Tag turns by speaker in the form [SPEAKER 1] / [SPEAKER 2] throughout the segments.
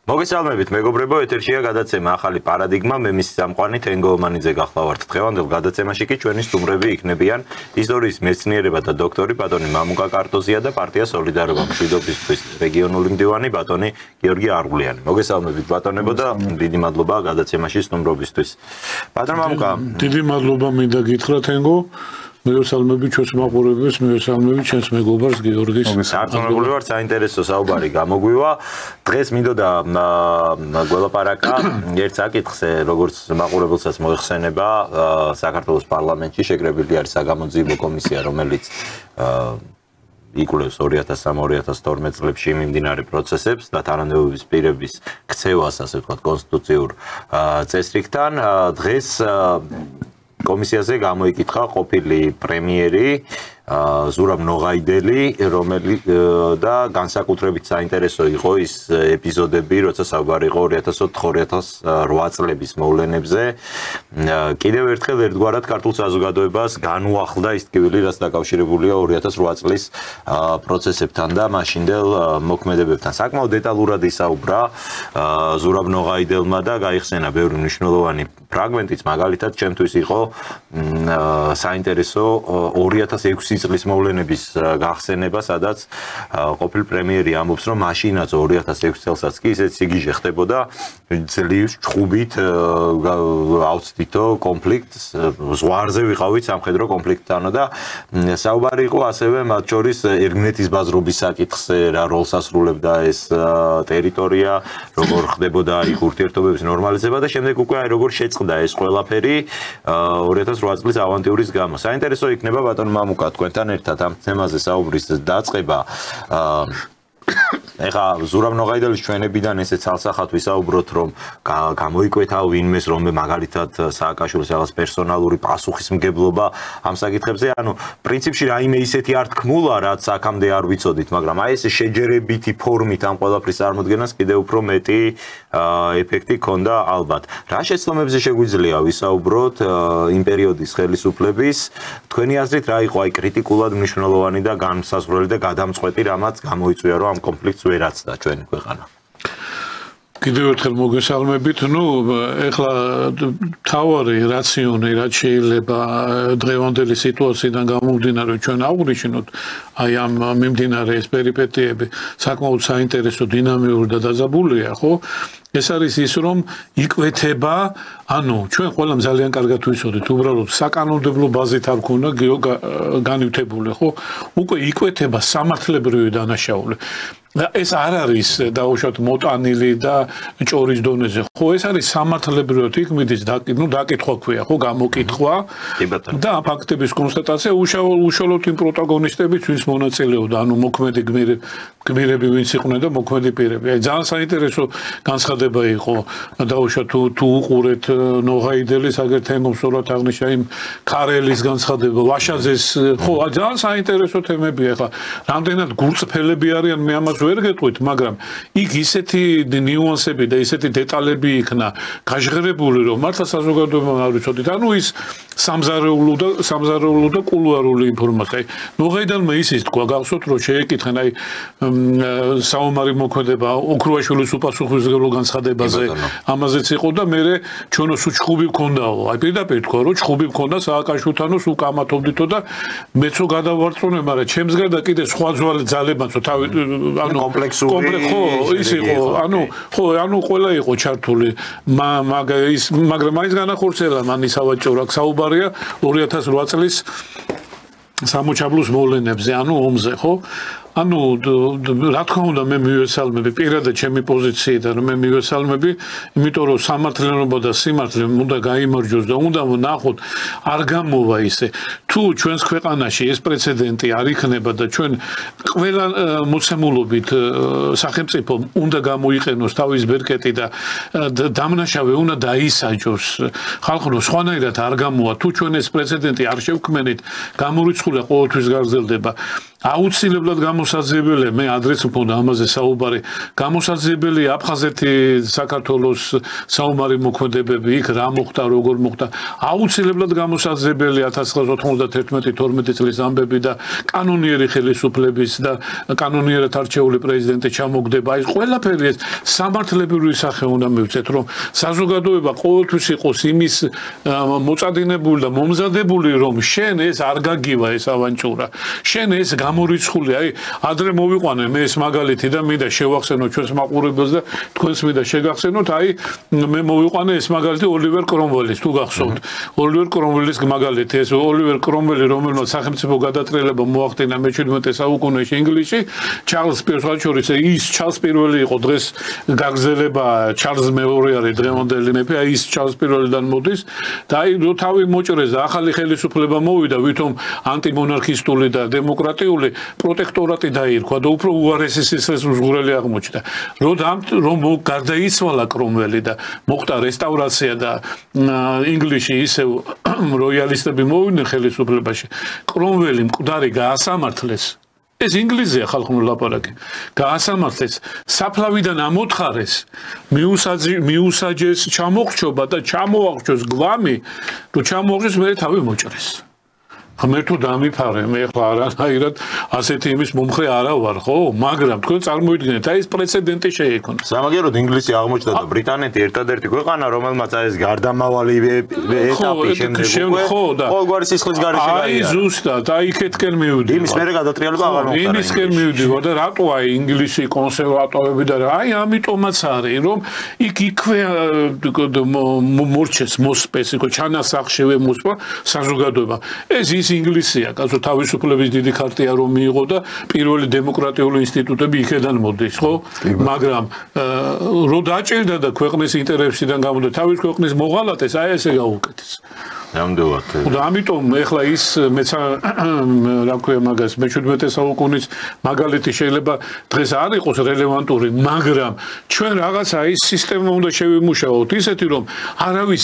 [SPEAKER 1] მოგესალმებით, მეგობრებო, ეთერშია გადაცემა ახალი პარადიგმა, მე მის სამყარო თენგო ომანიძე გახლავართ. დღევანდელ გადაცემაში კი ჩვენი სტუმრები იქნებიან ისტორიის მეცნიერება და დოქტორი ბატონი მამუკა კარტოზია და პარტია სოლიდარობა მშვიდობისთვის რეგიონული მდივანი ბატონი გიორგი არღულიანი. მოგესალმებით ბატონებო და დიდი მადლობა გადაცემაში სტუმრობისთვის. ბატონ მამუკა,
[SPEAKER 2] დიდი მადლობა მინდა გითხრა თენგო. მოგესალმებით ჩვენს მაყურებელს, მოგესალმებით ჩვენს მეგობარს გიორგის.
[SPEAKER 1] მოგესალმებით, ვარ საინტერესო საუბარი გამოგვივა. დღეს მინდოდა გველაპარაკა ერთ საკითხზე, როგორც მაყურებელსაც მოეხსენება საქართველოს პარლამენტში შეკრებილი არის საგამოძიებო კომისია, რომელიც იკვლევს 2003-2012 წლებში მიმდინარე პროცესებს და თანამდებობის პირების ქცევას, ასე ვთქვათ, კონსტიტუციურ წესრიგთან. დღეს კომისიაზე გამოიკითხა ყოფილი პრემიერი ზურაბ ნოღაიდელი, რომელიც და განსაკუთრებით საინტერესო იყო ის ეპიზოდები, როცა საუბარი იყო 2004-2008 წლების მოვლენებზე. კიდევ ერთხელ ერთგვარად ქართულ საზოგადოებას განუახლდა ის ტკივილი, რაც დაკავშირებულია 2008 წლის პროცესებთან და მაშინდელ მოქმედებებთან. საკმაოდ დეტალურად ისაუბრა ზურაბ ნოღაიდელმა და გაიხსენა ბევრი მნიშვნელოვანი ფრაგმენტიც, მაგალითად, ჩემთვის იყო საინტერესო 2006 წლის მოვლენების გახსენება, სადაც ყოფილი პრემიერი ამბობს, რომ მაშინაც 2006 წელსაც კი ისეთ სიგიჟე ხდებოდა, ძლივს ჩხუბით ავწდითო კონფლიქტს, ზღვარზე ვიყავით სამხედრო კონფლიქტთანო და საუბარი იყო ასევე მათ შორის ერგნეთის ბაზრობის საკითხზე, რა როლს ასრულებდა ეს ტერიტორია, როგორ ხდებოდა იქ ურთიერთობების ნორმალიზება და შემდეგ უკვე როგორ შეწყდა ეს ყველაფერი 2008 წლის ავანტიურის გამო. საინტერესო იქნება ბატონ მამუკა თქვენთან ერთად ამ თემაზე საუბრის დაწყება. ეხა ზურაბ ნოღაიდელის ჩვენებიდან ესე ცალსახად ვისაუბროთ, რომ გამოიკვეთა ვინმეს, რომ მაგალითად სააკაშვილის რაღაც პერსონალური პასუხისმგებლობა ამ საკითხებზე, ანუ პრინციპში რაიმე ისეთი არ თქმულა, რაც აქამდე არ ვიცოდით, მაგრამ აი ეს შეჯერებითი ფორმით ამ ყველაფრის წარმოდგენას კიდევ უფრო მეტი ეფექტი ჰქონდა ალბათ. რა შეცდომებზე შეგვიძლია ვისაუბროთ იმ პერიოდის ხელისუფლების, თქვენი აზრით რა იყო აი კრიტიკულად მნიშვნელოვანი და განსაზღვრელი და გადამწყვეტი, რამაც გამოიწვია, რომ ამ კონფლიქტს ვერაცდა ჩვენი ქვეყანა.
[SPEAKER 2] კიდევ ერთხელ მოგესალმებით. ეხლა თავარი რაციონი, რაც შეიძლება დღევანდელი სიტუაციიდან გამომდინარე ჩვენ აღვნიშნოთ, აი ამ მიმდინარე ეს პერიპეტიები საკმაოდ საინტერესო, დინამიური და დაძაბულია, ხო? ეს არის ის, რომ იკვეთება, ანუ ჩვენ ყველამ ძალიან კარგად ვიცოდით, უბრალოდ საკანონმდებლო ბაზით არ ქონა განვითარებული, ხო? უკვე იკვეთება სამართლებრივი დანაშაული. ეს არ არის დაუშვათ მოტანილი და ჭორის დონეზე, ხო, ეს არის სამართლებრივად იქ მიდის დაკითხვა ქვია, ხო, გამოკითხვა და ფაქტების კონსტატაცია უშუალოდ იმ პროტაგონისტებიც, ვინც მონაწილეობდა, ანუ მოქმედი გმირები ვინც იყვნენ და მოქმედი პირები. აი ძალიან საინტერესო განცხადება იყო, დაუშვათ თუ უყურეთ ნოღაიდელის, აგერ თემო სწორად აღნიშნა იმ ქარელის განცხადება, ვაშაძეს, ხო, ძალიან საინტერესო თემებია ახლა. რამდენად გულწრფელები არიან, მე ამას ვერ გეტყვით, მაგრამ იქ ისეთი ნიუანსები და ისეთი დეტალები იქნა გაჟღერებული, რომ მართლა საზოგადოებამ არ ვიცოდით. ანუ ის სამზარეულო და კულუარული ინფორმაცია. ნოღაიდელმა ისიც თქვა, გახსოვთ, რომ შეეკითხენ აი საომარი მოქმედება ოქრუაშვილის უპასუხისმგებლო განცხადებაზე, ამაზეც იყო და მე ჩვენო სულ ჩხუბი მქონდაო. აი პირდაპირ თქვა, რომ ჩხუბი მქონდა სააკაშვილთანო, სულ კამათობდითო და მეცო გადავარწმუნე, მაგრამ ჩემს გარდა კიდე სხვა ძალებმაცო თავი ანუ კომპლექსური ხო ის იყო, ანუ ყველა იყო ჩართული, მაგრამ მაინც განახორციელა მან ისავაჭრო აქ საუბარია 2008 წლის სამოჩაბლოს მოვლენებზე, ანუ ომზე, ხო? ანუ რა თქმა უნდა მე მივესალმები პირადად ჩემი პოზიციიდან მე მივესალმები, იმიტომ რომ სამართლიანობა და სიმართლე უნდა გაიმარჯვოს და უნდა ნახოთ არ გამოვა ისე. თუ ჩვენს ქვეყანაში ეს პრეცედენტი არ იქნება და ჩვენ ყველა მოცემულობით სახელმწიფო უნდა გამოიყენოს თავის ბერკეტი და დამნაშავე უნდა დაისაჯოს. ხალხო სხვანაირად არ გამოვა. თუ ჩვენ ეს პრეცედენტი არ შევქმნით, გამორიცხული ყოველთვის გაგრძელდება. აუცილებლად გამოსაძიებელია, მე ადრეც მქონდა ამაზე საუბარი, გამოსაძიებელია აფხაზეთი საქართველოს საომარი მოქმედებები, იქ რა მოხდა, როგორ მოხდა, აუცილებლად გამოსაძიებელია 1991-12 წლის ამბები და კანონიერი ხელისუფლების და კანონიერად არჩეული პრეზიდენტი ჩამოგდება. ეს ყველაფერი ეს სამართლებრივი სახე უნდა მივცეთ, რომ საზოგადოება ყოველთვის იყოს იმის მოწადინებული და მომზადებული, რომ შენ ეს არ გაგივა ეს ავანტურა. შენ ეს გამორიცხული, აი, ადრე მოვიყვანე მე ეს მაგალითი და მინდა შევახსენო ჩვენს მაყურებელს და თქვენს მინდა შეგახსენოთ, აი, მე მოვიყვანე ეს მაგალითი ოლივერ კრომველის, თუ გახსოვთ. ოლივერ კრომველის მაგალითი, ეს ოლივერ კრომველი, რომელმაც სახელმწიფო გადატრიალება მოახდინა მე-17 საუკუნეში ინგლისში, ჩარლზ პირველი ის ჩარლზ პირველი იყო დღეს გაგზელება ჩარლზ მეორე არის დღევანდელი მეფე, აი ის ჩარლზ პირველიდან მოდის და აი თავი მოჭრეს და ახალი ხელისუფლება მოვიდა, ვითომ ანტიმონარქისტული და დემოკრატიული პროტექტორატი დაირქვა და უფრო უარესი სისხლის უზღურელი აღმოჩნდა. რომ გარდაიცვალა კრომველი და მოხდა რესტავრაცია და ინგლისში ისევ როიალისტები მოვიდნენ ხელისუფლებაში, კრომველი მკვდარი გაასამართლეს. ეს ინგლისზეა ხალხური ლაპარაკი. გაასამართლეს, საფლავიდან ამოთხარეს, მიუსაჯეს ჩამოხრჩობა და ჩამოაღწიოს გვამი, თუ ჩამოაღწიოს მე თავი მოჭრეს. მე თუ დამიფარე, მე ხლა არანაირად ასეთი იმის მომხრე არა ვარ, ხო? მაგრამ თქვენ წარმოიდგინეთ, აი ეს პრეცედენტი შეექონა.
[SPEAKER 1] სამაგიეროდ ინგლისი აღმოჩნდა და ბრიტანეთი ერთადერთი ქვეყანა, რომელმაც აი ეს გარდამავალი ეტაპი შემდეგ ყოველგვარი სისხლის გარეშე გაიარა.
[SPEAKER 2] აი ზუსტად, აი იქეთკენ მივდივარ.
[SPEAKER 1] იმის მერე გადატრიალება აღარ მოხდა.
[SPEAKER 2] იმისკენ მივდივარ და რატო აი ინგლისი კონსერვატორები და აი ამიტომაც არის, რომ იქ იქვე მორჩეს მოსპეს, იქ ჩანასახშევე მოსპა საზოგადოება. ეს ინგლისია, კაცო თავისუფლების დიდი ქარტია რომ მიიღო და პირველი დემოკრატიული ინსტიტუტები იქედან მოდის, ხო? მაგრამ რო დაჭირდა და ქვეყნის ინტერესიდან გამოდა თავის ქვეყნის მოღალატეს, აი ესე გაუკეთეს.
[SPEAKER 1] ნამდვილად.
[SPEAKER 2] და ამიტომ ეხლა ის მეცა რა ქვია მაგას მე-17 საუკუნის მაგალითი შეიძლება დღეს არ იყოს რელევანტური, მაგრამ ჩვენ რაღაცა ის სისტემა უნდა შევიმუშაოთ ისეთი რომ არავის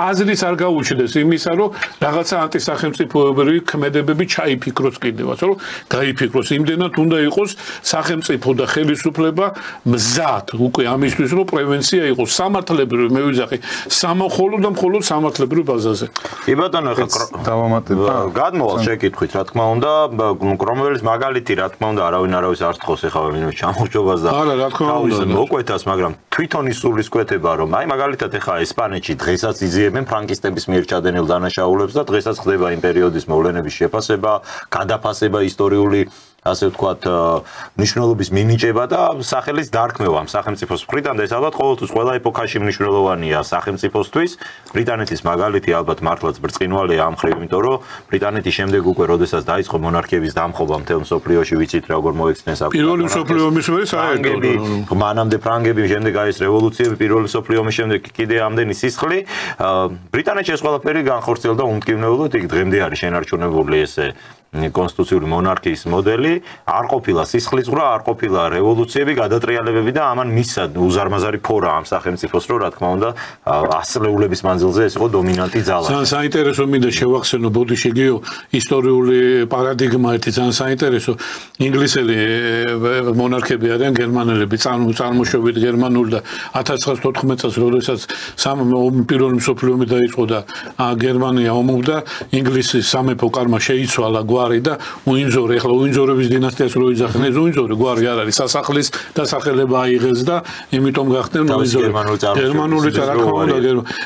[SPEAKER 2] აზრიც არ გაუჩნდეს იმისა რომ რაღაცა ანტისახელმწიფოებრივი ქმედებები ჩაიფიქროს კიდევაც, რომ გაიფიქროს, იმდენად უნდა იყოს სახელმწიფო და ხელისუფლება მზად უკვე ამისთვის რომ პრევენცია იყოს სამართლებრივი, მე ვიძახი, მხოლოდ და მხოლოდ სამართლებრივი ბაზაზე.
[SPEAKER 1] კი ბატონო, ახლა
[SPEAKER 3] დავამატება.
[SPEAKER 1] გადმოვალ შეკითხვით, რა თქმა უნდა, კრომველის მაგალითი, რა თქმა უნდა, არავის არ თხოვს ეხლა ვინმე ჩამოჭობას და თავის მოკვეთას, მაგრამ თვითონ ის სულისკვეთება, რომ აი მაგალითად ეხლა ესპანეთში დღესაც იზიებენ ფრანკისტების მიერ ჩადენილ დანაშაულებს და დღესაც ხდება იმ პერიოდის მოვლენების შეფასება, გადაფასება ისტორიული ასე ვთქვათ, მნიშვნელობის მინიჭება და სახელის დარქმევა ამ სახელმწიფოს მხრიდან და ეს ალბათ ყოველთვის ყველა ეპოქაში მნიშვნელოვანია სახელმწიფოსთვის. ბრიტანეთის მაგალითი ალბათ მართლაც ბრწყინვალეა ამ მხრივ, იმიტომ რომ ბრიტანეთის შემდეგ უკვე როდესაც დაიწყო მონარქიების დამხობა მთელ მსოფლიოში, ვიცით როგორ მოექცნენ საკუთარ
[SPEAKER 2] პირველი მსოფლიო ომის მერე საერთოდ
[SPEAKER 1] მანამდე ფრანგები, შემდეგ აი ეს რევოლუციები, პირველი მსოფლიო ომის შემდეგ კიდე ამდენი სისხლი. ბრიტანეთში ეს ყველაფერი განხორციელდა უმტკივნეულოდ, იქ დღემდე არის შენარჩუნებული ესე კონსტიტუციური მონარქიის მოდელი, არ ყოფილა სისხლისღვრა, არ ყოფილა რევოლუციები, გადატრიალებები და ამან მისცა უზარმაზარი ფორა ამ სახელმწიფოს, რომ რა თქმა უნდა, ასწლეულების მანძილზე ეს იყო დომინანტი ძალა.
[SPEAKER 2] ძალიან საინტერესო მინდა შევახსენო ბოდიში გიო ისტორიული პარადიგმა ერთი ძალიან საინტერესო ინგლისელი მონარქები არიან გერმანელები, წარმოშობით გერმანული და 1914 წელს როდესაც პირველი მსოფლიო ომი დაიწყო და გერმანია ომობდა, ინგლისის სამეფო კარმა შეიცვალა და უინძორი, ახლა უინძორების დინასტიას რო იძახენ, ეს უინძორი გვარი არ არის, სასახლის დასახელება აიღეს და იმიტომ გახდნენ უინძორი. გერმანული რა თქმა უნდა,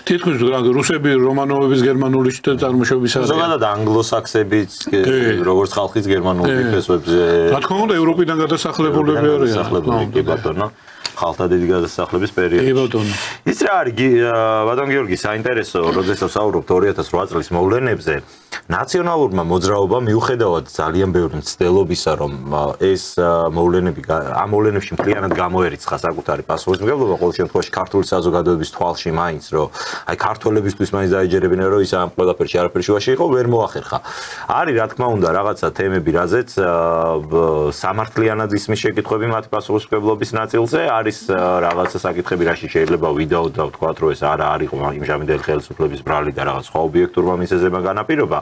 [SPEAKER 2] თითქმის რუსები რომანოვების გერმანული წარმოშობის არიან.
[SPEAKER 1] ზოგადად ანგლოსაქსებიც, როგორც ხალხიც გერმანული ფესვებზე.
[SPEAKER 2] რა თქმა უნდა, ევროპიდან გადასახლებულები არიან.
[SPEAKER 1] კი ბატონო. ხალხთა დიდი გადასახლების პერიოდში.
[SPEAKER 2] კი ბატონო.
[SPEAKER 1] ის რა არის, ბატონ გიორგი, საინტერესო, როდესაც ვსაუბრობთ 2008 წლის მოვლენებზე, ნაციონალურმა მოძრაობამ მიუხედავად ძალიან ბევრი მცდელობისა, რომ ეს მოვლენები ამ მოვლენებში მთლიანად გამოერიცხა საკუთარი პასუხისმგებლობა, ყოველ შემთხვევაში ქართული საზოგადოების თვალში მაინც, რომ აი ქართველებისთვის მაინც დაეჯერებინა, რომ ის ამ ყველაფერში არაფერი შუაში იყო, ვერ მოახერხა. არის რა თქმა უნდა რაღაცა თემები, რაზეც სამართლიანად ისმის შეკითხვები მათ პასუხისმგებლობის ნაწილზე, არის არის რაღაცა საკითხები, რაში შეიძლება ვიდეო და ვთქვათ, რომ ეს არა არის იმჟამინდელი ხელისუფლების ბრალი და რაღაც სხვა ობიექტურმა მიზეზებმა განაპირობა.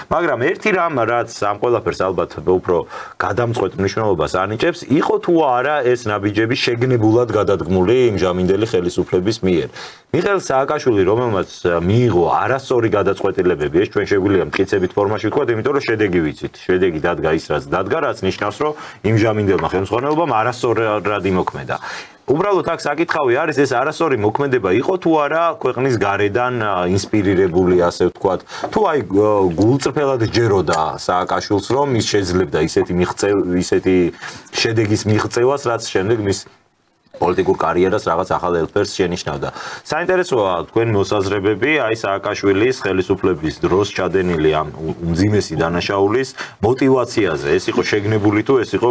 [SPEAKER 1] მაგრამ ერთი რამ, რაც ამ ყველაფერს ალბათ უფრო გადამწყვეტ მნიშვნელობას ანიჭებს, იყო თუ არა ეს ნაბიჯები შეგნებულად გადადგმული იმჟამინდელი ხელისუფლების მიერ. მიხეილ სააკაშვილი, რომელმაც მიიღო არასწორი გადაწყვეტილებები, ეს ჩვენ შეგვიძლია მტკიცებით ფორმაში ვთქვათ, იმიტომ რომ შედეგი ვიცით. შედეგი დადგა ის, რაც დადგა, რაც ნიშნავს, რომ იმჟამინდელმა ხელმძღვანელობამ არასწორად იმოქმედა. უბრალოდ აქ საკითხავი არის, ეს არასწორი მოქმედება იყო თუ არა ქვეყნის გარედან ინსპირირებული, ასე ვთქვათ, თუ აი გულწრფელად ჯეროდა სააკაშვილს, რომ ის შეძლებდა ისეთი შედეგის მიღწევას, რაც შემდეგ მის პოლიტიკურ კარიერას რაღაც ახალ ელფერს შენიშნავდა. საინტერესოა თქვენი მოსაზრებები აი სააკაშვილის ხელისუფლების დროს ჩადენილი ამ უმძიმესი დანაშაულის მოტივაციაზე. ეს იყო შეგნებული თუ ეს იყო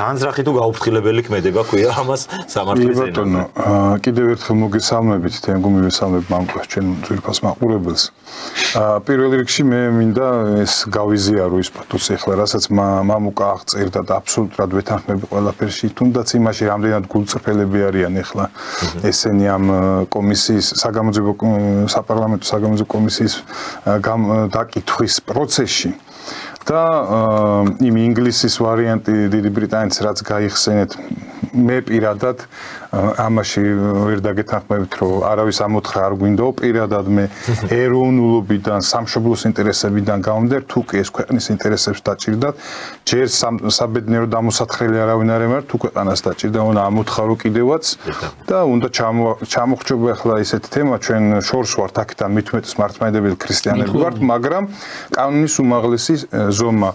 [SPEAKER 1] განზრახი თუ გაუფრთხილებელი ქმედება ქვია ამას სამართლის ენაზე.
[SPEAKER 3] ბატონო, კიდევ ერთხელ მოგესალმებით, თენგო მივესალმებ მამკვას ჩვენ ძვირფას მაყურებელს. პირველ რიგში მე მინდა ეს გავიზიარო ის პათოსი ახლა რასაც მამუკა აღწერდა და აბსოლუტურად ვეთანხმები ყველაფერში, თუნდაც იმაში რამდენად გულწრფელები არიან ახლა ესენი ამ კომისიის საპარლამენტო საგამოძიებო კომისიის დაკითხვის პროცესში და იმ ინგლისის ვარიანტი დიდი ბრიტანეთის რაც გაიხსენეთ მე პირადად ამაში ვერ დაგეთანხმებით რომ არავის ამოთხრა არ გვინდო პირადად მე ეროვნულობიდან სამშობლოს ინტერესებიდან გამომდერ თუ კი ეს ქვეყნის ინტერესებს დაჭირდათ ჯერ საბედნერო დამოსათხრელი არავინ არ ემარ თუ ქვეყანას დაჭირდა უნდა ამოთხარო კიდევაც და უნდა ჩამოხრჩობა ახლა ესეთი თემა ჩვენ შორს ვართ აქედან მithumetes მართლმადიდებელი ქრისტიანები ვართ მაგრამ კანონის უმაღლესი ზომა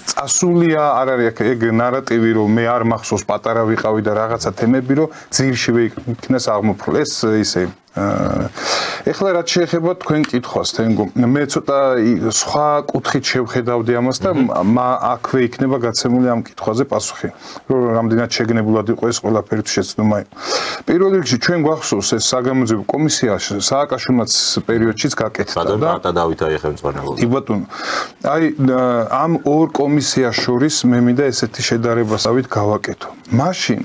[SPEAKER 3] წასულია არ არის ეგ ნარატივი რომ მე არ მახსოვს პატარა ვიყავი და რაღაცა თემები რომ ძირშივე იქნას აღმოფხვრა ეს ისე ეხლა რაც შეეხება თქვენ კითხვას თენგო მე ცოტა სხვა კუთხით შევხედავდი ამას და აქვე იქნება გაცემული ამ კითხვაზე პასუხი რომ რამდენად შეგნებულად იყო ეს ყველაფერი შეცდომა პირველ რიგში ჩვენ გვახსოვს ეს საგამოძიებო კომისია სააკაშვილის პერიოდშიც გაკეთდა
[SPEAKER 1] და დავითაი ხელმძღვანელობდა
[SPEAKER 3] კი ბატონო აი ამ ორ კომისიას შორის მე მინდა ესეთი შედარებასავით გავაკეთო მაშინ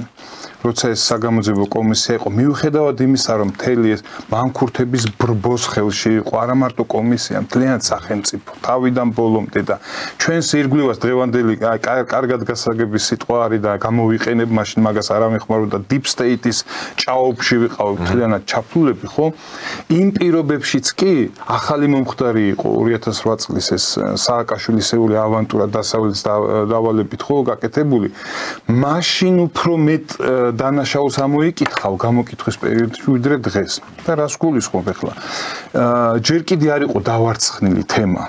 [SPEAKER 3] როცა ეს საგამოძიებო კომისია იყო მიუხედავად იმისა რომ მთელი ეს ბანკურთების ბრბოს ხელში იყო არა მარტო კომისია მთლიანად სახელმწიფო თავიდან ბოლომდე და ჩვენს ირგვლივას დღევანდელი კარგად გასაგების სიტყვა არის და გამოვიყენებ მაშინ მაგას არ ამეხმარებოდა deep state-ის ჭაობში ვიყავ მთლიანად ჩაფლულები ხო იმ პირობებშიც კი ახალი მომხდარი იყო 2008 წლის ეს სააკაშვილისეული ავანტურა დასავლეთის დავალებით ხო გაკეთებული მაშინ უფრო მეტ დანაშაულს ამოიკითხავ გამოკითხვის პერიოდში ვიდრე დღეს და რას გულისხმობ ახლა ჯერ კიდე არ იყო დავარცხნილი თემა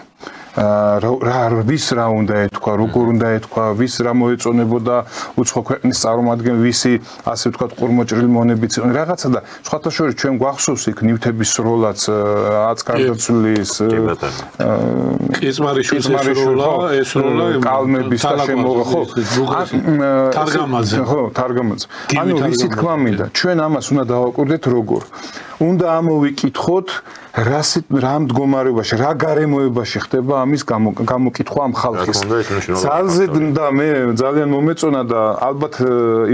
[SPEAKER 3] ვის რა უნდა ეთქვა როგორ უნდა ეთქვა ვის რა მოეწონებოდა უცხო ქვეყნის წარმომადგენელი ვისი ასე ვთქვათ ყურმოჭრილი მონებიც იყო რაღაცა და სხვათა შორის ჩვენ გვახსოვს იქ ნივთების როლაც აცკარდაცვლის
[SPEAKER 2] კიზმარიშვილის ეს როლა
[SPEAKER 3] კალმების და შემოღა ხო
[SPEAKER 2] თარგამაძე
[SPEAKER 3] ხო თარგამაძე ანუ ვისი თქმა მინდა ჩვენ ამას უნდა დავაკვირდეთ როგორ უნდა ამოვიკითხოთ რა მდგომარეობაში რა გარემოებაში ხდება ამის გამოკითხვა ამ ხალხის ძალზე და მე ძალიან მომეწონა და ალბათ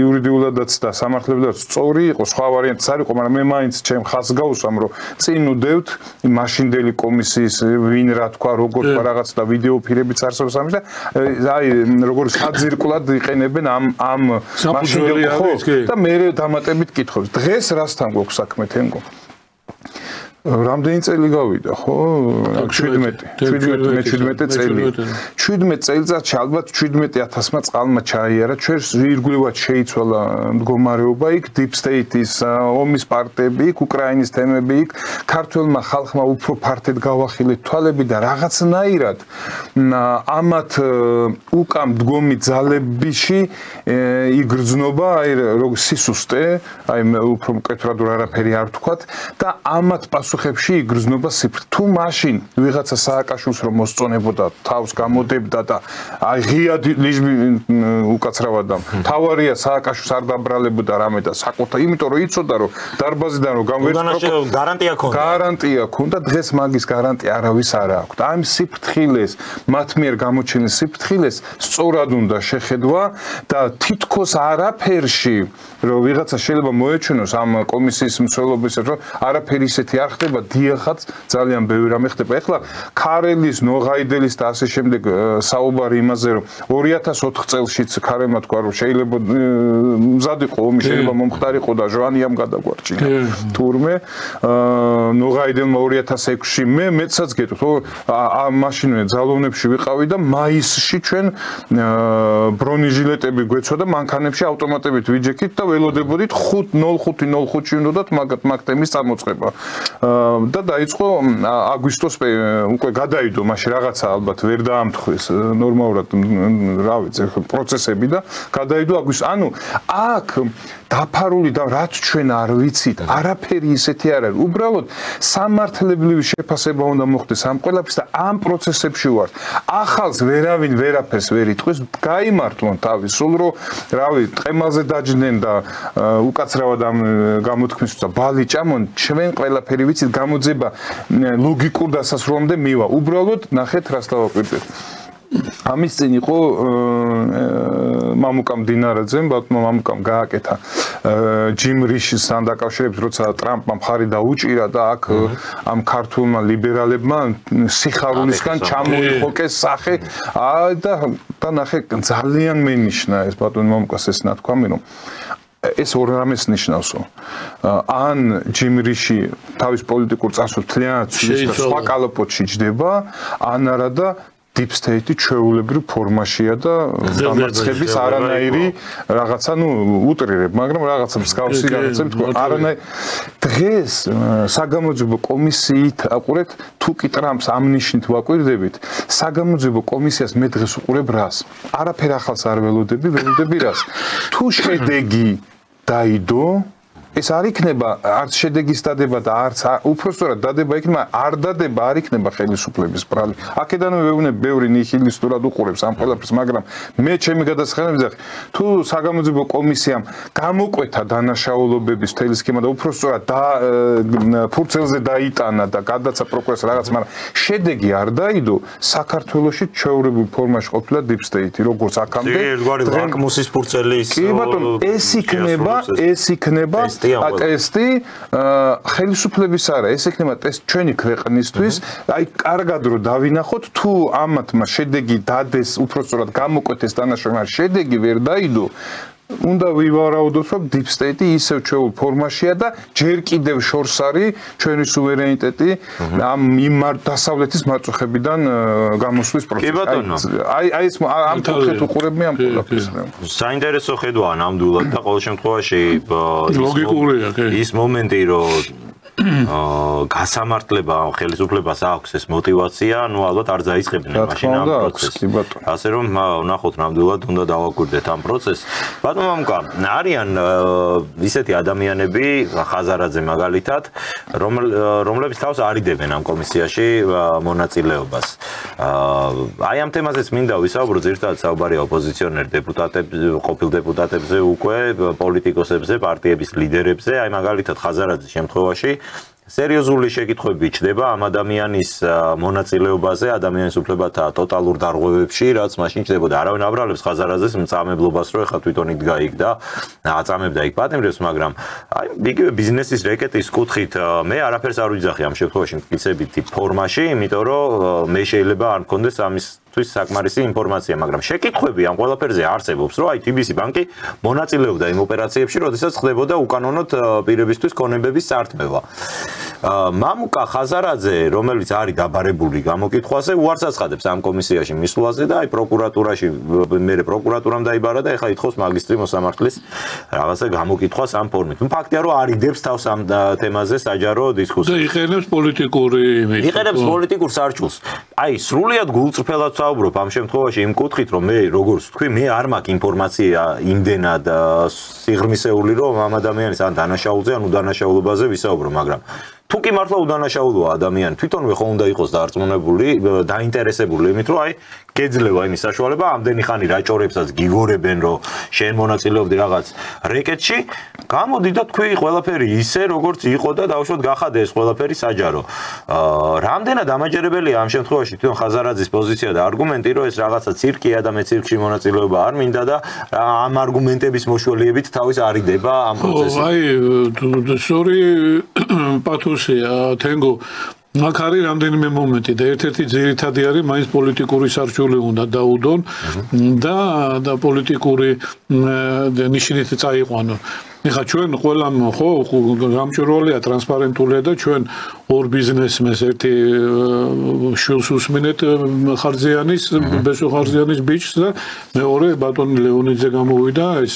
[SPEAKER 3] იურიდიულადაც და სამართლებრივადაც სწორი იყო სხვა ვარიანტიც არ იყო მაგრამ მე მაინც ჩემ ხაზს გავუსვამ რომ წინ უდევთ მაშინდელი კომისიის ვინ რა თქვა როგორ თქვა რაღაც და ვიდეო ფილებიც არსებობს ამის და აი როგორ საძირკვლად იყენებენ ამ მაშინდელი ხო და მე დამატებით კითხავს დღეს რასთან გვაქვს საქმე თენგო რამდენი წელი გავიდა ხო 17 წელი 17 წელიწადში ალბათ 17000-მა წყალმა ჩაიარა ჩვენს ირგვლივად შეიცვალა მდგომარეობა იქ deep state-ის ომის პარტიები იქ უკრაინის თემები იქ ქართველმა ხალხმა უფრო ფართედ გავახილეთ თვალები და რაღაცნაირად ამათ უკან მდგომი ძალებიში იგრძნობა აი როგორ სისუსტე აი უფრო მკვეთრად არაფერი არ ვთქვათ და ამათ პასუხი პასუხებში იგრძნობა სიფრთხილე. თუ მაშინ ვიღაცა სააკაშვილს რომ მოსწონებოდა, თავს გამოდებდა და აი ღია ლიჟბი უკაცრავად და თავარია სააკაშვილს არ დაბრალებოდა რამე და საკუთარ, იმიტომ რომ იცოდა რომ დარბაზიდან რომ გარანტია ქონდა, დღეს მაგის გარანტია არავის არ აქვს. და ამ სიფრთხილეს, მათ მიერ გამოჩენილ სიფრთხილეს სწორად უნდა შეხედვა და თითქოს არაფერში რომ ვიღაცა შეიძლება მოეჩვენოს ამ კომისიის მსვლელობისას რომ არაფერი ისეთი არ ხდება, დიახაც ძალიან ბევრი რამე ხდება. ეხლა ქარელის, ნოღაიდელის და ასე შემდეგ საუბარი იმაზე რომ 2004 წელშიც ქარელმა თქვა რომ შეიძლება მზად იყო ომი, შეიძლება მომხდარიყო და ჟვანიამ გადაგვარჩინა თურმე. ნოღაიდელმა 2006-ში მეცაც გეტყვით, მაშინვე ძალოვნებში ვიყავი და მაისში ჩვენ ბრონიჟილეტები გვეცოდა მანქანებში ავტომატებით ვიჯექით და ველოდებოდით 05:05-ში უნდათ მაგ თემის წამოწყება. და დაიწყო აგვისტოს უკვე გადაიდო მაშინ რაღაცა ალბათ ვერ დაამთხვეს ნორმალურად რა ვიცი პროცესები და გადაიდო აგვისტო. ანუ აქ დაფარული და რაც ჩვენ არ ვიცით, არაფერი ისეთი არ არის. უბრალოდ სამართლებრივი შეფასება უნდა მოხდეს ამ ყველაფერს და ამ პროცესებში ვართ. ახალს ვერავინ ვერაფერს ვერ იტყვის, გაიმართლონ თავი, სულ რომ რავი, ტყემალზე დაჯდნენ და უკაცრავად ამ გამოთქმის და ბალი ჭამონ, ჩვენ ყველაფერი ვიცით, გამოძება ლოგიკურ დასასრულამდე მივა. უბრალოდ ნახეთ რას დავაკვირდეთ. ამის წინ იყო მამუკამ დინარაძემ, ბატონმა მამუკამ გააკეთა ჯიმ რიშთან დაკავშირებით, როცა ტრამპმა მხარი დაუჭირა და აქ ამ ქართულმა ლიბერალებმა სიხარულისგან ჩამოიხოკეს სახე და ნახე ძალიან მენიშნა ეს ბატონ მამუკას ეს ნათქვამი რომ ეს ორ რამეს ნიშნავსო. ან ჯიმ რიში თავის პოლიტიკურ წასვლას თლიანად ცვლის და სხვა კალაპოტში ჯდება, ან არა და deep state ჩვეულებრივ ფორმაშია და დამარცხების არანაირი რაღაცა, უტრირებ, მაგრამ რაღაცა მსგავსი რაღაცები თქვა, არანაირი დღეს საგამოძიებო კომისიით აყურეთ, თუ კი ტრამპს ამ ნიშნით ვაკვირდებით, საგამოძიებო კომისიას მე დღეს უყურებ რას? არაფერ ახალს არ ველოდები რას? თუ შედეგი დაიდო, ეს არ იქნება არც შედეგის დადება და არც უпростоრად დადება იქნება, არ დადება არ იქნება ხელისუფლების ბრალი. აქედანვე ვეუბნები, ბევრი ნიჰილისტურად უყურებს ამ ყველაფერს, მაგრამ მე ჩემი გადასახადებით თუ საგამოძიებო კომისიამ გამოკვეთა დანაშაულობების მთელი სქემა და უпростоრად ფურცელზე დაიტანა და გადაცა პროკურორს რაღაც, მაგრამ შედეგი არ დაიდო, საქართველოში ჩვეულებრივ ფორმაში ყოფილა deep state, როგორც აქამდე.
[SPEAKER 1] ლაკმუსის ფურცელის
[SPEAKER 3] კი ბატონო, ეს იქნება ტესტი ხელისუფლების არა, ეს იქნება ტესტი ჩვენი ქვეყნისთვის. აი კარგად რომ დავინახოთ, თუ ამათმა შედეგი დადეს, უпростоრად გამოკვეთეს დანაშაულები, შედეგი ვერ დაიდო, უნდა ვივარაუდოთ, რომ deep state ისევ ჩვეულ ფორმაშია და ჯერ კიდევ შორს არის ჩვენი სუვერენიტეტი ამ დასავლეთის მაწუხებიდან გამოსვლის პროცესში. აი ეს ამ კუთხით უყურებდი ამ ყველაფერს.
[SPEAKER 1] საინტერესო ხედვაა ნამდვილად და ყოველ შემთხვევაში
[SPEAKER 2] ლოგიკურია,
[SPEAKER 1] ის მომენტი, რომ გასამართლება ხელისუფლებას აქვს ეს мотиваცია, ალბათ არ დაიწყებდნენ მაშინ ამ პროცესს. ასე რომ ნახოთ ნამდვილად უნდა დავაკვირდეთ ამ პროცესს. ბატონო მამუკა, არიან ისეთი ადამიანები, ხაზარაძე მაგალითად, რომლებიც თავს არიდებენ ამ კომისიაში მონაწილეობას. აი ამ თემაზეც მინდა ვისაუბრო, ზირთად საუბარია ოპოზიციონერ დეპუტატებზე, ყოფილ დეპუტატებზე, უკვე პოლიტიკოსებზე, პარტიების ლიდერებზე, აი მაგალითად ხაზარაძის შემთხვევაში სერიოზული შეკითხვები ჩდება ამ ადამიანის მონაწილეობაზე, ადამიანის უფლებათა ტოტალურ დარღვევებში, რაც მაშინ ჩდებოდა. არავინ აბრალებს ხაზარაძეს მწამებლობას, რომ ეხლა თვითონ იქ გაიგ და აწამებდა იქ პატიმრებს, მაგრამ აი იგივე ბიზნესის რეკეტის კუთხით მე არაფერს არ ვიძახი ამ შემთხვევაში მტკიცებითი ფორმაში, იმიტომ რომ მე შეიძლება არ მქონდეს ამის საკმარისი ინფორმაცია, მაგრამ შეკითხვები ამ ყველაფერზე არსებობს, რომ აი TBC ბანკი მონაწილეობდა იმ ოპერაციებში, როდესაც ხდებოდა უკანონოდ პირებისთვის ქონებების წართმევა. მამუკა ხაზარაძე, რომელიც არის დაბარებული გამოკითხვაზე, უარს აცხადებს ამ კომისიაში მისვლაზე და აი პროკურატურაში მე პროკურატურამ დაიბარა და ეხლა ითხოვს მაგისტრი მოსამართლის რაღაცა გამოკითხვას ამ ფორმით. ფაქტია, რომ არიდებს თავს ამ თემაზე საჯარო დისკუსია.
[SPEAKER 2] და იყენებს პოლიტიკურ
[SPEAKER 1] სარჩულს. აი სრულიად გულწრფელად ვსაუბრობ ამ შემთხვევაში იმ კუთხით, რომ მე როგორც ვთქვი, მე არ მაქვს ინფორმაცია იმდენად სიღრმისეული, რომ ამ ადამიანის ან დანაშაულზე, ან უდანაშაულობაზე ვისაუბრო, მაგრამ თუ კი მართლა უდანაშაულოა ადამიანი, თვითონვე ხო უნდა იყოს დარწმუნებული, დაინტერესებული იმით, რომ აი გეძლევა იმის საშუალება, ამდენი ხანი რაჭორებსაც გიგორებენ, რომ შენ მონაწილეობდი რაღაც რეკეტში, გამოდი და თქვი ყველაფერი ისე, როგორც იყო და დავუშვათ გახადე ეს ყველაფერი საჯარო. რამდენად ამაჯერებელია ამ შემთხვევაში თვითონ ხაზარაძის პოზიცია და არგუმენტი, რომ ეს რაღაცა ცირკია და მე ცირკში მონაწილეობა არ მინდა და ამ არგუმენტების მოშველიებით თავის არიდება ამ პროცესში.
[SPEAKER 2] აი, სწორი პათოსია, თენგო აქ არის რამდენიმე მომენტი და ერთ-ერთი ძირითადი არის მაინც პოლიტიკური სარჩული უნდა დაუდონ და პოლიტიკური ნიშნით წაიყვანონ. ეხლა ჩვენ ყველამ ხო გამჭვირვალეა ტრანსპარენტულია და ჩვენ ორ ბიზნესმენს ერთი შვილს უსმინეთ ხარზიანის ბესო ხარზიანის ბიჭს და მეორე ბატონი ლეონიძე გამოვიდა ეს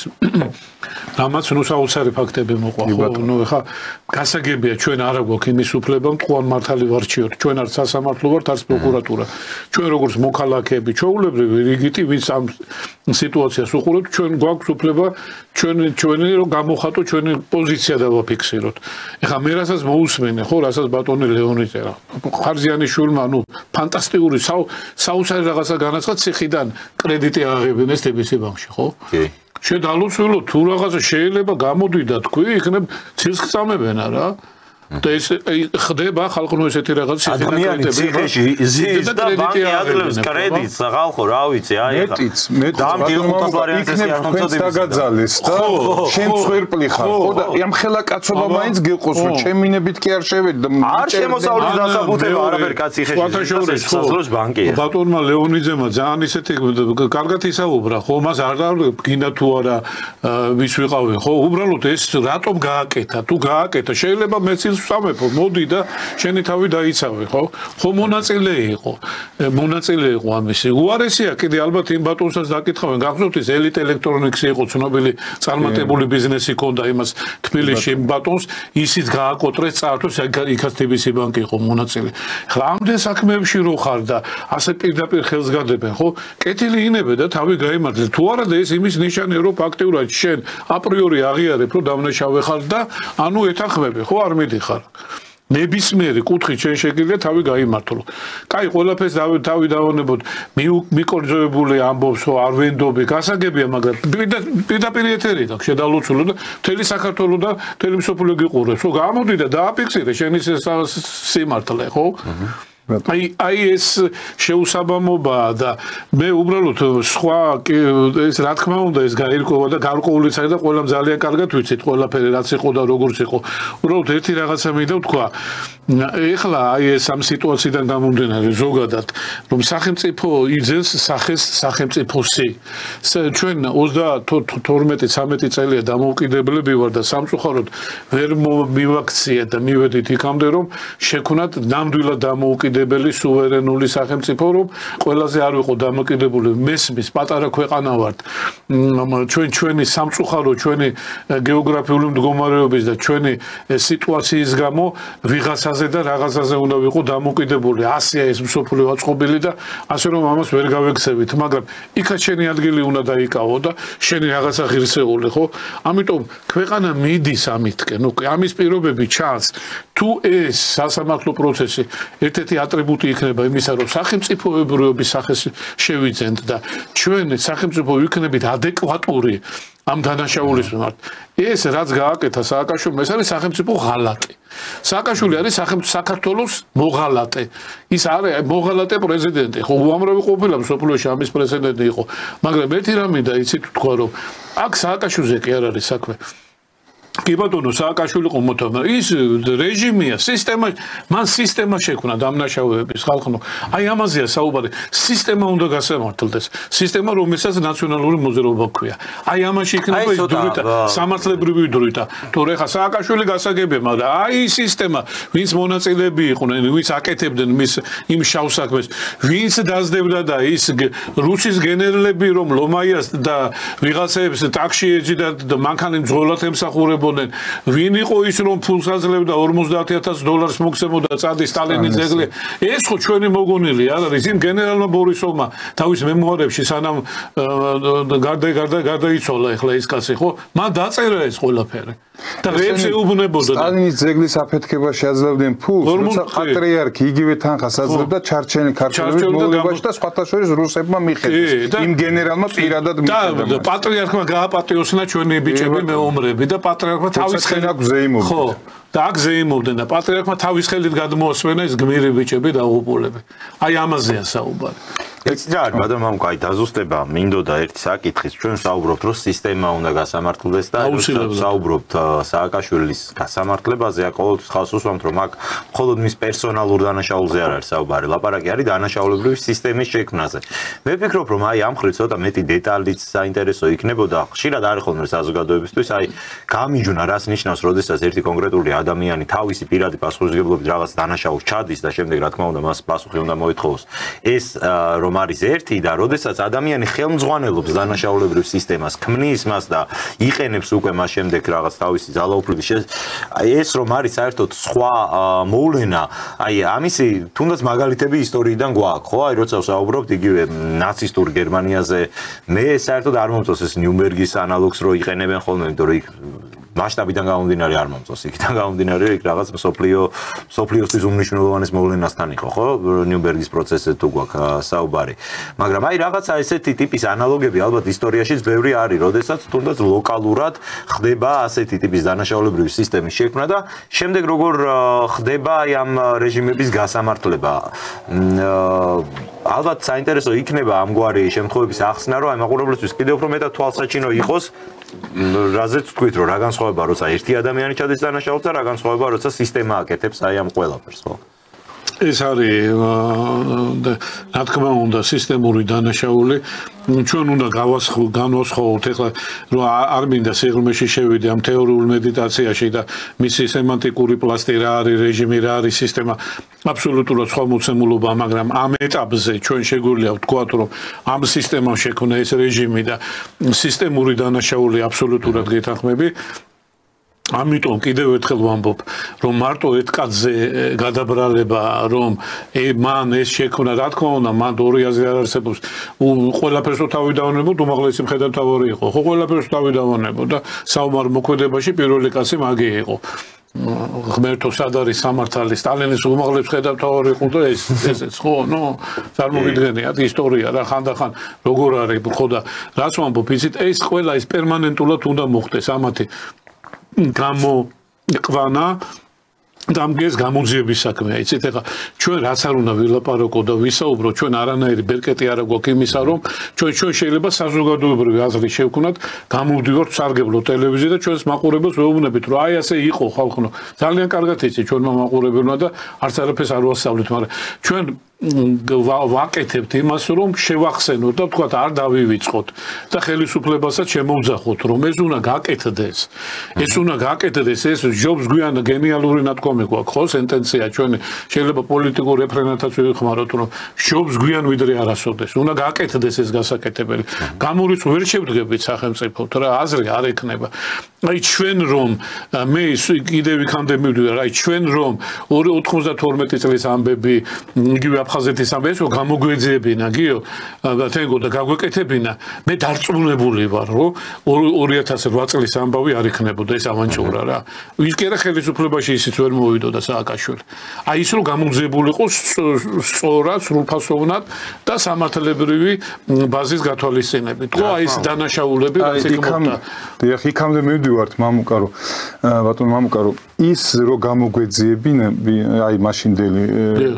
[SPEAKER 2] რამაც ნუ საოცარი ფაქტები მოყვა ხო ნუ ეხლა გასაგებია ჩვენ არა გვაქვს იმის უფლება მტყუარ მართალი ვარჩიოთ ჩვენ არც სასამართლო ვართ არც პროკურატურა ჩვენ როგორც მოქალაქეები ჩვეულებრივი რიგითი ვინც ამ სიტუაციას უყურებთ ჩვენ გვაქვს უფლება ჩვენი რომ გამოხატო ჩვენი პოზიცია დავაფიქსიროთ ეხლა მე რასაც მოусმენე ხო რასაც ბატონი ლეონიძე რა ხარზიანის შვილმა ნუ ფანტასტიკური საოცარი რაღაცა განაცხადა ციხიდან კრედიტი აღებინეს TBC ბანკში ხო კი შედალუცულო თუ რაღაცა შეიძლება გამოდი და თქვი იქნებ ცილს გწამებენ არა და ეს ხდება ხალხო ესეთი რაღაც
[SPEAKER 1] ადამიანი ციხეში ზის და ბანკი აძლევს კრედიტს ხალხო რა ვიცი აი
[SPEAKER 3] მეტიც დამდილხუთა ვარიანტის ხალხოც დაგაძალეს და შენ წვერპლი ხარ ხო და ამ ხელა კაცობა მაინც გიყოს რომ ჩემინებით კი არ შევედი და
[SPEAKER 1] არ შემოსავლის დასაბუთება არაფერი კაც ციხეში საზროს ბანკია
[SPEAKER 2] ბატონმა ლეონიძემა ძალიან ისეთი კარგად ისაუბრა ხო მას არ გინდა თუ არა ვის ვიყავენ ხო უბრალოდ ეს რატომ გააკეთა თუ გააკეთა შეიძლება მეც სამეფო მოდი და შენი თავი დაიცავე ხო ხო მონაწილე იყო ამისი უარესია კიდე ალბათ იმ ბატონსაც დაკითხავენ გახსოვთ ის ელიტ ელექტრონიკსი იყო ცნობილი წარმატებული ბიზნესი ჰქონდა იმას თბილისში ბატონს ისიც გააკოტრეს წართოს იქაც TBC ბანკი იყო მონაწილე ხლა ამდენ საქმეებში რო ხარ და ასე პირდაპირ ხელს გადებენ ხო კეთილი ინებე და თავი გაიმართლე თუ არა და ეს იმის ნიშანია რომ ფაქტიურად შენ აპრიორი აღიარებ რომ დამნაშავე ხარ და ანუ ეთანხმები ხო არ მიდიხარ ნებისმიერი კუთხით შენ შეგიძლია თავი გაიმართლო. კაი, ყველაფერს თავი დავონებოთ. მიკორძოებული ამბობს, რომ არ ვენდობი, გასაგებია, მაგრამ პირდაპირ ეთერი აქვს შედალუცულო და მთელი საქართველო და მთელი მსოფლიო გიყურებს. ხო, გამოდი და დააფიქსირე შენი სიმართლე, ხო? აი ეს შეუსაბამობაა და მე უბრალოდ სხვა ეს რა თქმა უნდა ეს გაირკვევა და გარკვეულიც არის და ყველამ ძალიან კარგად ვიცით ყველაფერი რაც იყო და როგორც იყო. უბრალოდ ერთი რაღაცა მინდა ვთქვა. ეხლა აი ეს ამ სიტუაციიდან გამომდინარე ზოგადად რომ სახელმწიფო იძენს სახეს სახელმწიფოსი. ჩვენ 32-13 წელია დამოუკიდებლები ვარ და სამწუხაროდ ვერ მივაქციეთ და მივედით იქამდე რომ შექმნათ ნამდვილად დამოუკიდებელი სუვერენული სახელმწიფო რომ ყველაზე არ ვიყო დამოუკიდებელი მესმის პატარა ქვეყანა ვართ. ჩვენი სამწუხარო ჩვენი გეოგრაფიული მდგომარეობის და ჩვენი სიტუაციის გამო ვიღაცაზე და რაღაცაზე უნდა ვიყო დამოუკიდებული. ასია ეს მსოფლიო აწყობილი და ასე რომ ამას ვერ გავექცევით, მაგრამ იქაც შენი ადგილი უნდა დაიკავო და შენი რაღაცა ღირსეული, ხო? ამიტომ ქვეყანა მიდის ამითკენ, უკვე ამის პირობები ჩანს. თუ ეს სასამართლო პროცესი ერთ-ერთი ატრიბუტი იქნება იმისა, რომ სახელმწიფოებრიობის სახეს შევიძენთ და ჩვენ სახელმწიფო ვიქნებით ადეკვატური ამ დანაშაულის მიმართ. ეს რაც გააკეთა სააკაშვილმა, ეს არის სახელმწიფო ღალატი. სააკაშვილი არის საქართველოს მოღალატე. ის არის მოღალატე პრეზიდენტი. ხო, უამრავი ყოფილა მსოფლიოში ამის პრეზიდენტი იყო. მაგრამ ერთი რამ მინდა იცით თქვა, რომ აქ სააკაშვილზე კი არ არის საქმე. კი ბატონო სააკაშვილი ყო მოთხოვნა ის რეჟიმია სისტემა მან სისტემა შექმნა დამნაშავეების ხალხო აი ამაზეა საუბარი სისტემა უნდა გასამართლდეს სისტემა რომელსაც ნაციონალური მოძრაობა ქვია აი ამაში იქნება ის დროთა სამართლებრივი დროთა თორე ხა სააკაშვილი გასაგებია მაგრამ აი ის სისტემა ვინც მონაწილეები იყვნენ ვინც აკეთებდნენ მის იმ შავ საქმეს ვინც დაძდებდა და ის რუსის გენერლები რომ ლომაიას და ვიღაცებს ტაქსში ეძიდა და მანქანის მძღოლად ემსახურებოდნენ ვინ იყო ის რომ ფულს აძლევდა $50,000 მოგცემოდა წადი სტალინის ძეგლი ეს ხო ჩვენი მოგონილი არ არის იმ გენერალმა ბორისოვმა თავის მემუარებში სანამ გარდაიცვალა ეხლა ის კაცი ხო მან დაწერა ეს ყველაფერი და რეებს ეუბნებოდა.
[SPEAKER 3] სტალინის ძეგლის აფეთქება შეაძლებდნენ ფულს, როცა პატრიარქი იგივე თანხას აძლევდა ჩარჩენი ქართველების მოლევაში და სხვათა შორის რუსებმა მიხედეს. იმ გენერალმა პირადად მიხედა.
[SPEAKER 2] და პატრიარქმა გააპატიოსნა ჩვენი ბიჭები მეომრები და პატრიარქმა თავის ხელით
[SPEAKER 3] გზეიმობდა.
[SPEAKER 2] ხო. და აქ ზეიმობდნენ და პატრიარქმა თავის ხელით გადმოასვენა ეს გმირი ბიჭები და უყურები. აი ამაზეა საუბარი.
[SPEAKER 1] ეს რა არის ბატონო მამუკა, აი დაზუსტება მინდოდა ერთი საკითხის, ჩვენ საუბრობთ რომ სისტემა უნდა გასამართლდეს და საუბრობთ სააკაშვილის გასამართლებაზე, ყოველთვის ხალხს უსვამთ რომ აქ მხოლოდ მის პერსონალურ დანაშაულზე არ არის საუბარი, ლაპარაკი არის დანაშაულებრივი სისტემის შექმნაზე. მე ვფიქრობ რომ აი ამ ხრით ცოტა მეტი დეტალიც საინტერესო იქნებოდა, ხშირად არის ხოლმე საზოგადოებისთვის, აი გამიჯვნა რას ნიშნავს, როდესაც ერთი კონკრეტული ადამიანი თავისი პირადი პასუხისმგებლობით რაღაც დანაშაულს ჩადის და შემდეგ რა თქმა უნდა მას პასუხი უნდა მოითხოვოს. ეს რომ არის ერთი და როდესაც ადამიანი ხელმძღვანელობს დანაშაულებრივ სისტემას, ქმნის მას და იყენებს უკვე მას შემდეგ რაღაც თავისი ძალაუფლების ეს რომ არის საერთოდ სხვა მოვლენა, აი ამისი თუნდაც მაგალითები ისტორიიდან გვაქვს, ხო? აი როცა ვსაუბრობთ იგივე ნაცისტურ გერმანიაზე, მე საერთოდ არ მომწონს ეს ნიუნბერგის ანალოგს რო იყენებენ ხოლმე, იმიტომ რომ იქ მასშტაბიდან გამომდინარე არ მომწონს, იქიდან გამომდინარე იქ რაღაც სოფლიოსთვის უმნიშვნელოვანეს მოვლენასთან იყო, ხო? ნიუნბერგის პროცესზე თუ გვაქვს საუბარი. მაგრამ აი რაღაცა ესეთი ტიპის ანალოგები ალბათ ისტორიაშიც ბევრი არის, როდესაც თუნდაც ლოკალურად ხდება ასეთი ტიპის დანაშაულებრივი სისტემის შექმნა და შემდეგ როგორ ხდება აი ამ რეჟიმების გასამართლება. ალბათ საინტერესო იქნება ამგვარი შემთხვევების ახსნა, რომ აი მაყურებლისთვის კიდევ უფრო მეტად თვალსაჩინო იყოს რაზეც თქვით რომ რა განსხვავება როცა ერთი ადამიანი ჩადის დანაშაულს და რა განსხვავება როცა სისტემა აკეთებს აი ამ ყველაფერს, ხო?
[SPEAKER 2] ეს არის რა თქმა უნდა სისტემური დანაშაული. ჩვენ უნდა განვასხვაოთ ახლა რომ არ მინდა სიღრმეში შევიდე ამ თეორიულ მედიტაციაში და მისი სემანტიკური პლასტი რა არის, რეჟიმი რა არის, სისტემა აბსოლუტურად სხვა მოცემულობა, მაგრამ ამ ეტაპზე ჩვენ შეგვიძლია ვთქვათ რომ ამ სისტემამ შექმნა ეს რეჟიმი და სისტემური დანაშაული აბსოლუტურად გეთანხმები. ამიტომ კიდევ ერთხელ ვამბობ, რომ მარტო ეთკაძე გადაბრალება, რომ მან ეს შექმნა, რა თქმა უნდა, მან ორი აზრი არ არსებობს. ყველაფერს თავი დავანებოთ, უმაღლესი მხედართმთავარი იყო. ხო, ყველაფერს თავი დავანებოთ და საომარ მოქმედებაში პირველი კაცი მაგი იყო. ღმერთო სად არის სამართალი, სტალინის უმაღლესი მხედართმთავარი იყო და ესეც ხო, ნუ წარმოგიდგენიათ ისტორია რა ხანდახან როგორ არის, ხო და რაც ვამბობ, იცით, ეს ყველა ის პერმანენტულად უნდა მოხდეს ამათი გამოყვანა დამგეს გამოძიების საქმეა. იცით, ეხლა ჩვენ რაც არ უნდა ვილაპარაკო და ვისაუბრო, ჩვენ არანაირი ბერკეტი არ აქვს იმისა, რომ ჩვენ შეიძლება საზოგადოებრივი აზრი შევქვნათ, გამოვდივართ სარგებლო ტელევიზიაზე და ჩვენს მაყურებელს ვეუბნებით, რომ აი ასე იყო ხალხო. ძალიან კარგად იცით ჩვენმა მაყურებელმა და არც არაფერს არ ვასწავლეთ, მაგრამ ჩვენ ვაკეთებთ იმას, რომ შევახსენოთ და თქვათ არ დავივიწყოთ და ხელისუფლებასაც შემოვძახოთ, რომ ეს უნდა გაკეთდეს. ეს უნდა გაკეთდეს, ეს ჯობს გვიან გენიალური ნათქვამი გვაქვს, ხო, სენტენცია ჩვენი. შეიძლება პოლიტიკურ რეფერენდუმსაც ვიხმაროთ, რომ ჯობს გვიან ვიდრე არასოდეს. უნდა გაკეთდეს ეს გასაკეთებელი. გამორიცხ ვერ შევდგებით სახელმწიფოთ რა, აზრი არ ექნება. აი ჩვენ რომ მე კიდევ იქამდე მივდივარ, აი ჩვენ რომ 92 წლის ამბები იგივე აფხაზეთის ამბებს რომ გამოგვეძებინა, გიო, თენგო და გაგვეკეთებინა, მე დარწმუნებული ვარ, რომ 2008 წლის ამბავი არ იქნებოდა ეს ავანჭურა რა. ის კი არა ხელისუფლებაში ისიც ვერ მოვიდოდა სააკაშვილი. აი ის რომ გამოძიებულიყო სწორად, სრულფასოვნად და სამართლებრივი ბაზის გათვალისწინებით. ხო, აი ეს დანაშაულები რაც იქნებოდა.
[SPEAKER 3] დიახ, იქამდე მივდივართ მამუკა რომ ბატონ მამუკა რომ ის რო გამოგვეძიებინა აი მაშინდელი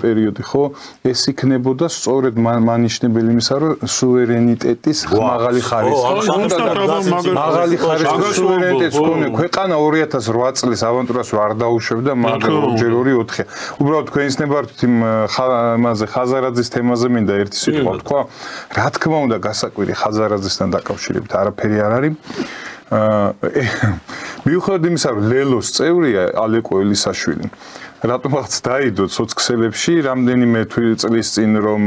[SPEAKER 3] პერიოდი ხო ეს იქნებოდა სწორედ მანიშნებელი იმისა რომ სუვერენიტეტის მაღალი ხარისხი მაღალი ხარისხის სუვერენიტეტს ქონე ქვეყანა 2008 წლის ავანტურას არ დაუშვებდა მაგრამ ჯერ 2-4 უბრალოდ თქვენს ნებართვით იმ ამაზე ხაზარაძის თემაზე მინდა ერთი სიტყვა თქვა რა თქმა უნდა გასაკვირი ხაზარაძესთან დაკავშირებით არაფერი არ არის მიუხედავად იმისა, რომ ლელოს წევრია ალეკო ელისაშვილი, რატომაც დაიდო ცოცხლებში რამდენიმე წლის წინ რომ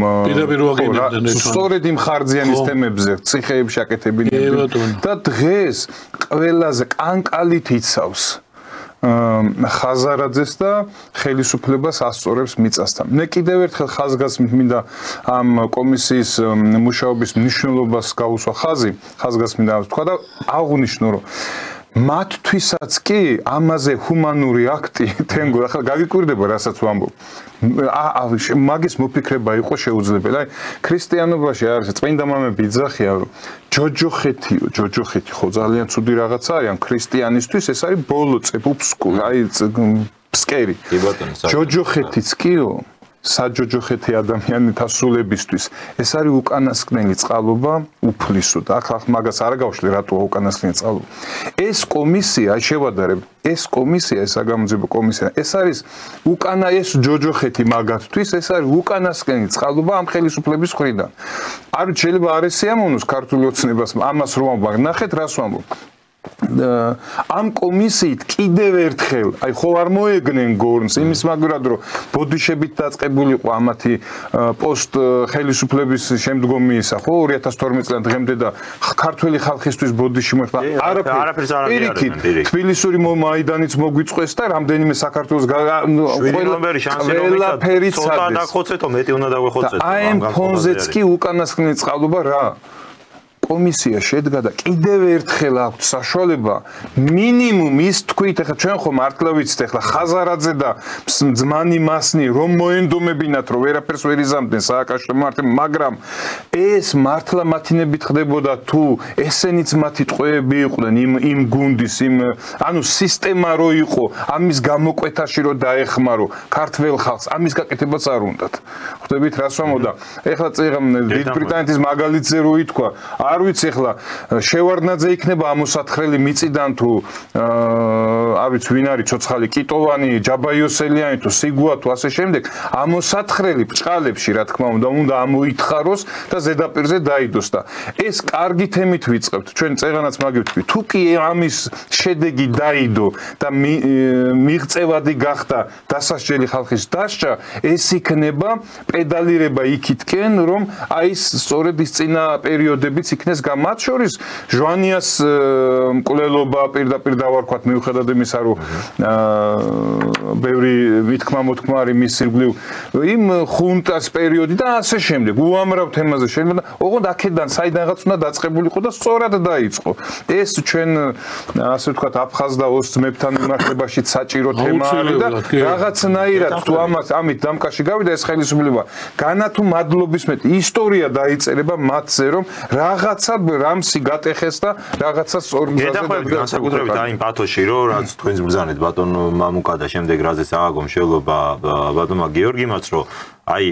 [SPEAKER 3] სწორედ იმ ხარჯიანის თემებზე ციხეებში აკეთებინებდნენ და დღეს ყველაზე კანკალით იცავს ხაზარაძეს და ხელისუფლებას ასწორებს მიწასთან. მე კიდევ ერთხელ ხაზგასმით მინდა ამ კომისიის მუშაობის მნიშვნელობას გაუსვა ხაზგასმით და თქვა და აღვნიშნო რომ მათთვისაც კი ამაზე ჰუმანური აქტი თენგო ახლა გაგიკვირდება რასაც ვამბობ მაგის მოფიქრება იყო შეუძლებელი აი ქრისტიანობაში არის წმინდა მამები იძახიან რომ ჯოჯოხეთი ხო ძალიან ცუდი რაღაცა არის ქრისტიანისთვის ეს არის ბოლო წებუფსკული აი ფსკერი ჯოჯოხეთიც კიო საჯოჯოხეთი ადამიანთა სულებისთვის ეს არის უკანასკნელი წყალობა უფლისო და ახლა მაგას არ გავშლი რატოა უკანასკნელი წყალობა ეს კომისია შევადარებ ეს კომისია ეს საგამოძიებო კომისია ეს არის უკანა ეს ჯოჯოხეთი მაგათთვის ეს არის უკანასკნელი წყალობა ამ ხელისუფლების მხრიდან არ შეიძლება არ ესიამოვნოს ქართული ოცნებას ამას რომ ვამბობ ნახეთ რას ვამბობ ამ კომისიით კიდევ ერთხელ აი ხო არ მოეგნენ გორნს იმის მაგრად რომ ბოდიშებით დაწყებულიყო ამათი პოსტ ხელისუფლების შემდგომი ისა ხო 2012 წლიდან დღემდე და ქართველი ხალხისთვის ბოდიში მოხდა
[SPEAKER 1] არაფერს არ აღიარებენ
[SPEAKER 3] თბილისური მაიდანიც მოგვიწყვეს და რამდენიმე საქართველოს
[SPEAKER 1] ყველაფერი შანსი რომ ცოტა დაგხოცეთო მეტი უნდა დაგვეხოცეთო
[SPEAKER 3] აი ამ ფონზეც კი უკანასკნელი წყალობა რა კომისია შედგა და კიდევ ერთხელ აქვს საშუალება მინიმუმ ის თქვით ახლა ჩვენ ხო მართლა ვიცით ახლა ხაზარაძე და ძმანი მასნი რომ მოენდომებინათ რომ ვერაფერს ვერ იზამდნენ სააკაშვილო მართლა მაგრამ ეს მართლა მათინებით ხდებოდა თუ ესენიც მათი ტყვეები იყვნენ იმ გუნდის იმ ანუ სისტემა რო იყო ამის გამოკვეთაში რო დაეხმარო ქართველ ხალხს ამის გაკეთებაც არ უნდათ ხვდებით რას ვამბობდა ახლა წეგამ დიდ ბრიტანეთის მაგალითზე რო ითქვა არ ვიცი ახლა შევარდნაძე იქნება ამოსათხრელი მიწიდან თუ არ ვიცი ვინ არის ცოცხალი კიტოვანი ჯაბაიოსელიანი თუ სიგუა თუ ასე შემდეგ ამოსათხრელი ბჭყალებში რა თქმა უნდა ამოითხაროს და ზედაპირზე დაიდოს და ეს კარგი თემით ვიწყებთ ჩვენ წეღანაც მაგივთქვი თუ კი ამის შედეგი დაიდო და მიღწევადი გახდა დასასჯელი ხალხის დასჯა ეს იქნება პედალირება იქითკენ რომ აი სწორედ ის წინა პერიოდებიც იქნეს მათ შორის ჟვანიას მკვლელობა პირდაპირ დავარქვათ მიუხედავად იმისა რომ ბევრი მithkma მოთქმა არის მის ირგვლივ იმ ხუნტას პერიოდი და ასე შემდეგ უამრავ თემაზე შეიძლება ოღონდ აქედან საიდანღაც უნდა დაწყებულიყო და სწორად დაიწყო ეს ჩვენ ასე ვთქვათ აფხაზ და ოს ძმებთან მიმართებაში საჭირო თემა არის და რაღაცნაირად თუ ამით დამკაში გავიდა ეს ხელისუფლება განა თუ მადლობის მეტი ისტორია დაიწერება მათზე რომ რაღაცა რამსი გატეხეს და რაღაცა სწორგზაზე
[SPEAKER 1] გადახვევით განსაკუთრებით აი იმ პათოში რომ რაც თქვენს ბრძანეთ ბატონ მამუკა და შემდეგ რაზეც ააგო მშელობა ბატონმა გიორგიმაც რომ აი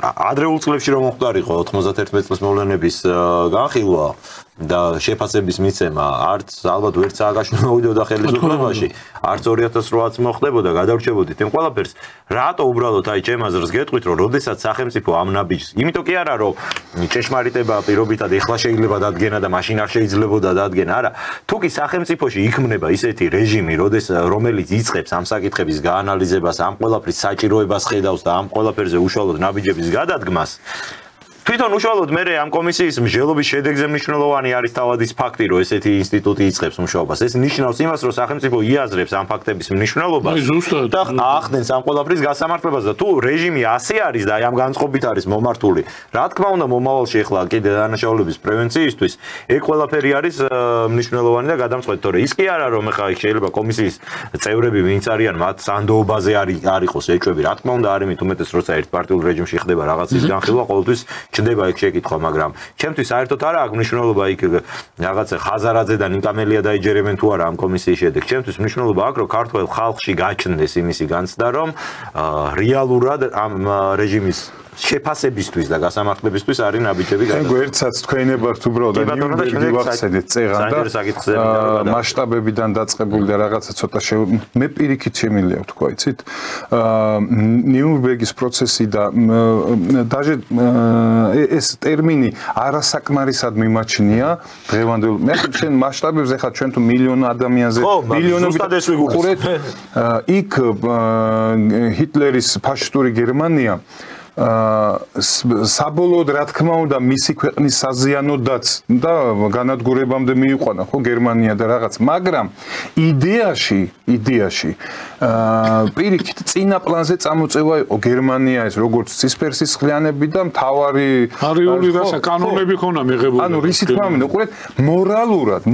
[SPEAKER 1] ადრეულ წლებში რომ მოხდარიყო 91 წლის მოვლენების განხილვა და შეფასების მიცემა არც ალბათ ვერც სააკაშვილო მოვიდოდა ხელისუფლებაში არც 2008-ს მოხდებოდა გადავრჩებოდით იმ ყველაფერს რატო უბრალოდ აი ჩემ აზრს გეტყვით რომ როდესაც სახელმწიფო ამ ნაბიჯს იმიტომ კი არა რომ ჭეშმარიტება პირობითად ეხლა შეიძლება დადგენა და მაშინ არ შეიძლებოდა დადგენა არა თუ კი სახელმწიფოში იქმნება ისეთი რეჟიმი რომელიც იწყებს ამ საკითხების გაანალიზებას ამ ყველაფრის საჭიროებას ხედავს და ამ ყველაფერზე უშუალოდ ნაბიჯების გადადგმას თვითონ უშუალოდ მე ამ კომისიის მსჯელობის შედეგზე მნიშვნელოვანი არის თავად ის ფაქტი, რომ ესეთი ინსტიტუტი იწყებს მუშაობას. ეს ნიშნავს იმას, რომ სახელმწიფო იაზრებს ამ ფაქტების მნიშვნელობას და ახდენს ამ ყველაფრის გასამართლებას და თუ რეჟიმი ასე არის და აი ამ განწყობით არის მომართული, რა თქმა უნდა, მომავალში ახლა კიდე დანაშაულების პრევენციისთვის ეგ ყველაფერი არის მნიშვნელოვანი და გადამწყვეტი, თორე ის კი არა, რომ ახლა შეიძლება კომისიის წევრები ვინც არიან, მათ სანდოობაზე არ იყოს ეჭვები. რა თქმა უნდა, არის მით უმეტეს, როცა ერთპარტიულ რეჟიმში ხდება რაღაცის განხილვა, ყოველთვის ჩნდება ეგ შეკითხვა, მაგრამ ჩემთვის საერთოდ არ აქვს მნიშვნელობა იქ რაღაცა ხაზარაძე და ნიკამელია დაიჯერებენ თუ არა ამ კომისიის შედეგს. ჩემთვის მნიშვნელობა აქვს, რომ ქართულ ხალხში გაჩნდეს იმისი განცდა, რომ რეალურად ამ რეჟიმის შეფასებისთვის და გასამართლებისთვის არის ნაბიჯები გადადგა.
[SPEAKER 3] ეგ ერთსაც თქვენებართ უბრალოდ ნიურნბერგი ვახსენეთ წეღან და მასშტაბებიდან დაწყებული და რაღაცა ცოტა მე პირიქით შემიძლია ვთქვა, იცით? ნიურნბერგის პროცესი და დაჟე ეს ტერმინი არასაკმარისად მიმაჩნია დღევანდელ მე შენ მასშტაბებზე ხა ჩვენ თუ მილიონ ადამიანზე მილიონობით ხურეთ იქ ჰიტლერის ფაშისტური გერმანია საბოლოოდ რა თქმა უნდა მისი ქვეყნის საზიანოდაც და განადგურებამდე მიიყვანა ხო გერმანია და რაღაც, მაგრამ იდეაში პირიქით წინა პლანზე წამოწევა იყო გერმანია ეს როგორც ცისფერსის ხლიანები და მთავარი
[SPEAKER 2] არიული რასა კანონები ხონა მიღებული.
[SPEAKER 3] ანუ რისი თქმა უნდა, უყურეთ,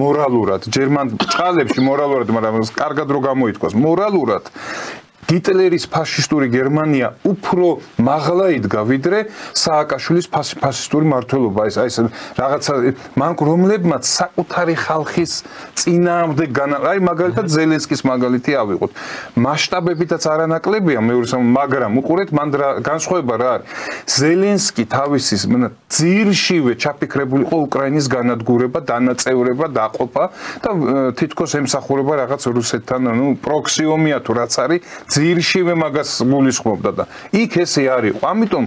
[SPEAKER 3] მორალურად ჯერმან ჭალებში მორალურად, მაგრამ კარგად რო გამოითქვას, მორალურად ჰიტლერის ფაშისტური გერმანია უფრო მაღლა იდგა ვიდრე სააკაშვილის ფაშისტური მმართველობა. ეს რაღაცა მან რომლებმაც საკუთარი ხალხის წინააღმდეგ აი მაგალითად ზელენსკის მაგალითი ავიღოთ. მასშტაბებითაც არანაკლებია მეორე მაგრამ უყურეთ მან განსხვავება რა არის. ზელენსკი თავისი ძირშივე ჩაფიქრებული იყო უკრაინის განადგურება, დანაწევრება, დაყოფა და თითქოს ემსახურება რაღაც რუსეთთან, პროქსი ომია თუ რაც არის ძირშივე მაგას გულისხმობდა და იქ ესე არ იყო. ამიტომ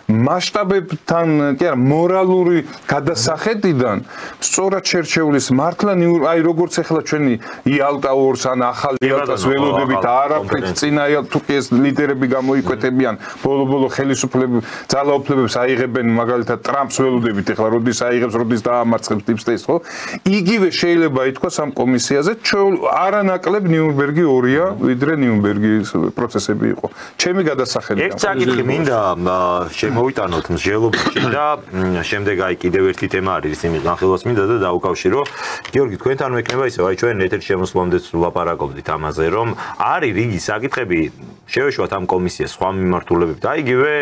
[SPEAKER 3] მასშტაბებთან, კი არა, მორალური გადასახედიდან სწორად შერჩეულის მართლა აი როგორც ახლა ჩვენი იალტაურს ან ახალ იალტას ველოდებით არაფრით წინა თურქეთის ლიდერები გამოიკვეთებიან ბოლო ხელისუფლების ძალაუფლებებს აიღებენ მაგალითად ტრამპს ველოდებით ახლა როდის აიღებს როდის დაამარცხებს deep state-ს ხო იგივე შეიძლება ითქვას ამ კომისიაზე არანაკლებ ნიურნბერგი 2-ია ვიდრე ნიურნბერგის პროცესები იყო ჩემი გადასახედიდან
[SPEAKER 1] ერთ საკითხი მინდა მოვიტანოთ მსჯელობაში და შემდეგ აი კიდევ ერთი თემა არის იმის განხილვას მინდა და დაუკავშირო გიორგი თქვენთან მექნება ისე აი ჩვენ ეთერში შემოსვლამდეც ვლაპარაკობდით ამაზე რომ არის რიგი საკითხები შევეშვათ ამ კომისიას სხვა მიმართულებებით და იგივე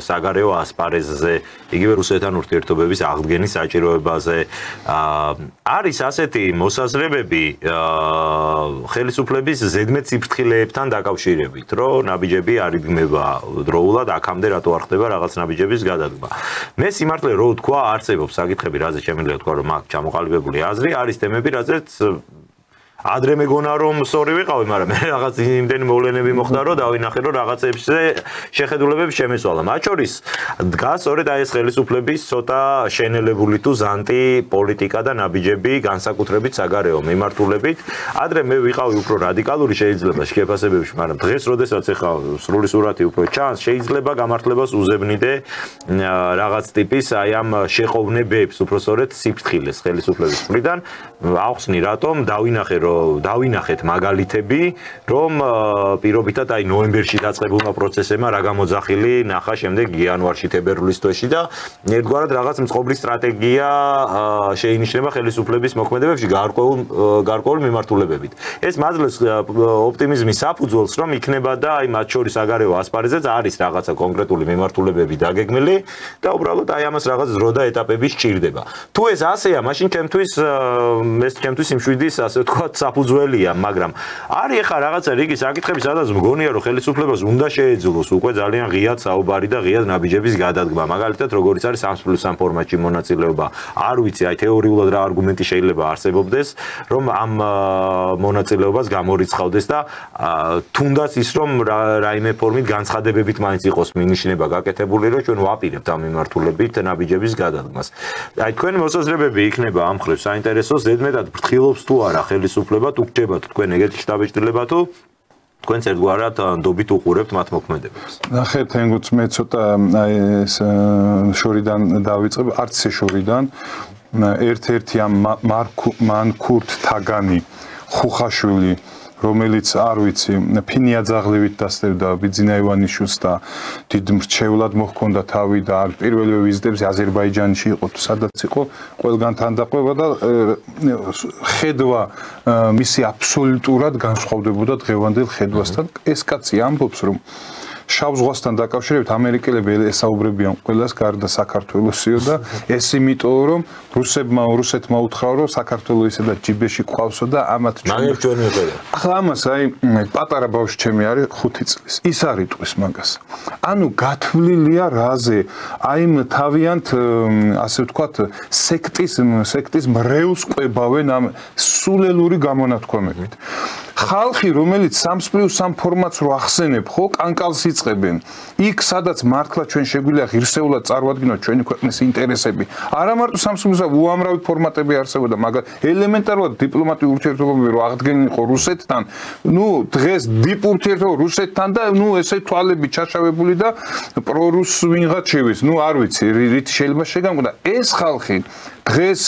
[SPEAKER 1] საგარეო ასპარეზზე იგივე რუსეთთან ურთიერთობების აღდგენის საჭიროებაზე არის ასეთი მოსაზრებები ხელისუფლების ზედმეტ სიფრთხილეებთან დაკავშირებით რომ ნაბიჯები არ იდგმება დროულად აქამდე რატო არ ხდება რაღაც ნაბიჯების გადადგმა. მე სიმართლე რო ვთქვა, არსებობს საკითხები, რაზე შემიძლია თქვა, რომ აქ ჩამოყალიბებული აზრი არის თემები, რაზეც ადრე მეგონა რომ სწორი ვიყავი, მაგრამ მე რაღაც იმდენი მოვლენები მოხდა, რომ დავინახე, რომ რაღაცებზე შეხედულებები შემეცვალა. მათ შორის დგას სწორედ აი ეს ხელისუფლების ცოტა შენელებული თუ ზანტი პოლიტიკა და ნაბიჯები განსაკუთრებით საგარეო მიმართულებით. ადრე მე ვიყავი უფრო რადიკალური შეიძლება შეფასებებში, მაგრამ დღეს როდესაც ახლა სრული სურათი უფრო ჩანს, შეიძლება გამართლებას უზებნიდე რაღაც ტიპის აი ამ შეყოვნებებს, უფრო სწორედ სიფრთხილეს ხელისუფლების მხრიდან. ახსნი რატომ დავინახე დავინახეთ მაგალითები, რომ პირობითად აი ნოემბერში დაწყებულმა პროცესებმა რა გამოძახილი ნახა შემდეგ იანვარში თებერვლის თვეში და ერთგვარად რაღაც მწყობლის სტრატეგია შეინიშნება ხელისუფლების მოქმედებებში გარკვეული მიმართულებებით. ეს მაძლევს ოპტიმიზმის საფუძველს, რომ იქნება და აი მათ შორის საგარეო ასპარეზეც არის რაღაცა კონკრეტული მიმართულებები დაგეგმილი და უბრალოდ აი ამას რაღაც დრო და ეტაპები სჭირდება. თუ ეს ასეა, მაშინ ჩემთვის იმშვიდის ასე ვთქვათ საფუძველია, მაგრამ არის ახლა რაღაცა რიგი საკითხები, სადაც მგონია რომ ხელისუფლებას უნდა შეეძლოს უკვე ძალიან ღიად საუბარი და ღიად ნაბიჯების გადადგმა. მაგალითად, როგორიც არის 3+3 ფორმატში მონაწილეობა. არ ვიცი, აი თეორიულად რა არგუმენტი შეიძლება არსებობდეს, რომ ამ მონაწილეობას გამორიცხავდეს და თუნდაც ის რომ რაიმე ფორმით განცხადებებით მაინც იყოს მინიშნება გაკეთებული, რომ ჩვენ ვაპირებთ ამ მიმართულებით ნაბიჯების გადადგმას. აი თქვენი მოსაზრებები იქნება ამ მხრივ საინტერესო, ზედმეტად ფრთხილობს თუ არა ხელისუფლება თუ გჭებათ თქვენ ეგეთი შტაბეჭდილება თუ თქვენც ერთგვარად ნდობით უყურებთ მათ მოქმედებებს.
[SPEAKER 3] ნახეთ, ენგუც მე ცოტა აი ეს შორიდან დავიწყებ, არც შორიდან ერთ-ერთი ამ მანქურთ თაგანი ხუხაშვილი რომელიც არ ვიცი ფინია ძაღლივით დასწევდა ბიძინა ივანიშვილს და დიდ მრჩევლად მოჰქონდა თავი და პირველივე ვიზიტებზე აზერბაიჯანში იყო თუ სადაც იყო ყველგან თანდაყვება და ხედვა მისი აბსოლუტურად განსხვავდებოდა დღევანდელ ხედვასთან ეს კაცი ამბობს რომ შავ ზღვასთან დაკავშირებით ამერიკელები ესაუბრებიან ყველას გარდა საქართველოსიო და ეს იმიტომ რომ რუსეთმა უთხრა რომ საქართველოს ისედაც ჯიბეში ყავსო და ამათ
[SPEAKER 1] ჩვენ ვიყავი.
[SPEAKER 3] ახლა ამას აი პატარა ბავშვი ჩემი არის 5 წლის. ის არ იტყვის მაგას. ანუ გათვლილია რაზე? აი თავიანთ ასე ვთქვათ სექტის მრევლს ყვებავენ ამ სულელური გამონათქვამებით. ხალხი, რომელიც 3+3 ფორმატს რო ახსენებ, ხო, კანკალს იწყებენ. იქ, სადაც მართლა ჩვენ შეგვიძლია ღირსეულად წარვადგინოთ ჩვენი ქვეყნის ინტერესები. არა მარტო 3+3 უამრავი ფორმატები არსებობდა, მაგრამ ელემენტარულად დიპლომატიური ურთიერთობები რო აღდგენილიყო რუსეთთან, დღეს დიპ ურთიერთობა რუსეთთან და ესე თვალები ჩაშავებული და პრორუს ვინღაც შევის. არ ვიცი, რით შეიძლება შეგამკვდა. ეს ხალხი დღეს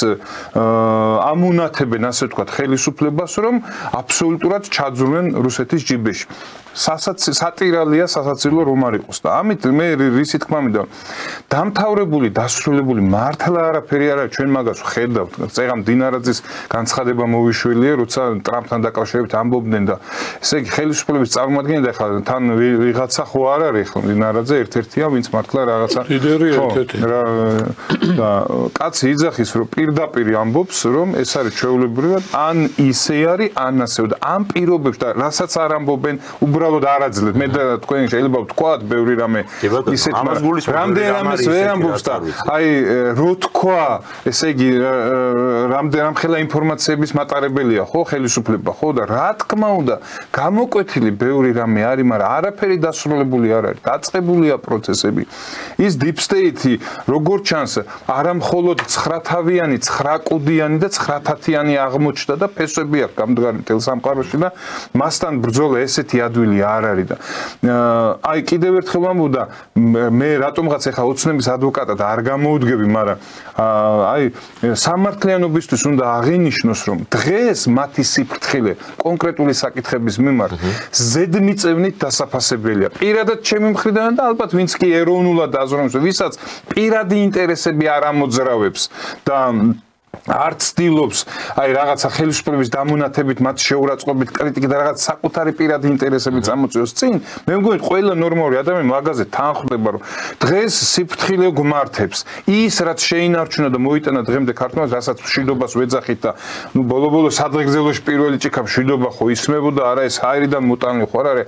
[SPEAKER 3] ამუნათებენ, ასე ვთქვათ, ხელისუფლებას, რომ აბსოლუტურად ჩაძვრნენ რუსეთის ჯიბეში. სატირალია, სასაცილო რომ არ იყოს და ამით მე რისი თქმა მინდა დამთავრებული, დასრულებული მართლა არაფერი არა ჩვენ მაგას ვხედავთ. წეგამ დინარაძის განცხადება მოვიშველია, როცა ტრამპთან დაკავშირებით ამბობდნენ და ესე იგი ხელისუფლების წარმომადგენელი და ხა თან ვიღაცა ხო არ არის ხო დინარაძე ერთ-ერთია, ვინც მართლა რაღაცა
[SPEAKER 2] ლიდერია ერთ-ერთი.
[SPEAKER 3] და კაცი იძახის რომ პირდაპირ ამბობს რომ ეს არის ჩვეულებრივად ან ისე არის ან ასევე და ამ პირობებში და რასაც არ ამბობენ უბრალოდ არაძლევთ მე და თქვენ შეიძლება ვთქვათ ბევრი რამე ისეთ რამდენადაც ვერ ამბობს და აი რო თქვა ესე იგი რამდენიმე ინფორმაციების მატარებელია ხო ხელისუფლება ხო და რა თქმა უნდა გამოკვეთილი ბევრი რამე არის მაგრამ არაფერი დასრულებული არ არის დაწყებულია პროცესები ის deep state-ი როგორც ჩანს არა მხოლოდ 9-თავიანი 9 კუდიანი და 9-თათიანი აღმოჩნდა და ფესვები აქვს გამდგარი თელ სამყაროში და მასთან ბრძოლა ესეთი ადვილი არ არის და აი კიდევ ერთხელ ვამბობ და მე რატომღაც ახლა ოცნების ადვოკატად არ გამოვდგები მაგრამ აი სამართლიანობისთვის უნდა აღინიშნოს რომ დღეს მათი სიფრთხილე კონკრეტული საკითხების მიმართ ზედმიწევნით დასაფასებელია პირადად ჩემი მხრიდან და ალბათ ვინც კი ეროვნულად აზროვნებს ვისაც პირადი ინტერესები არ ამოძრავებს და არ ცდილობს აი რაღაცა ხელისუფლების დამონათებით მათ შეურაცხყოფით კრიტიკით და რაღაც საკუთარი პირადი ინტერესები წამოწიოს წინ მე მგონი ყველა ნორმალური ადამიანი მაგაზე თანხმდება რომ დღეს სიფრთხილე გმართებს ის რაც შეინარჩუნა და მოიტანა დღემდე ქართულს რასაც მშვიდობას ვეძახით და ბოლო-ბოლო სადღეგრძელოში პირველი ჭიქა მშვიდობა ხო ისმებოდა არა ეს აირიდან მოტანილი ხო არ არის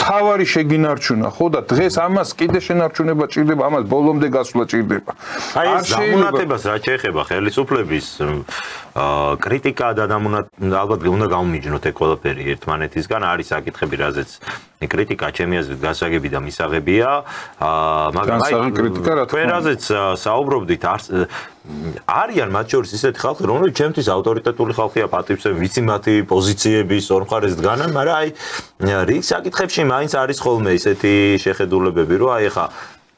[SPEAKER 3] თავარი შეგინარჩუნა ხო და დღეს ამას კიდე შენარჩუნება ჭირდება ამას ბოლომდე გასვლა ჭირდება
[SPEAKER 1] აი ეს დამონათებას რა შეეხება ხელისუფლების კრიტიკა და ალბათ უნდა გამომიჯნოთ ეგ ყველაფერი ერთმანეთისგან არის საკითხები რაზეც კრიტიკა ჩემი აზრით გასაგები და მისაღებია მაგრამ აი კრიტიკა რა თქვა რაზეც საუბრობდით არიან მათ შორის ისეთი ხალხი რომლებიც ჩემთვის ავტორიტეტული ხალხია პატივცემ ვიცი მათი პოზიციების ორ მხარეს დგანან მაგრამ აი რიგ საკითხებში მაინც არის ხოლმე ისეთი შეხედულებები რომ აი ხა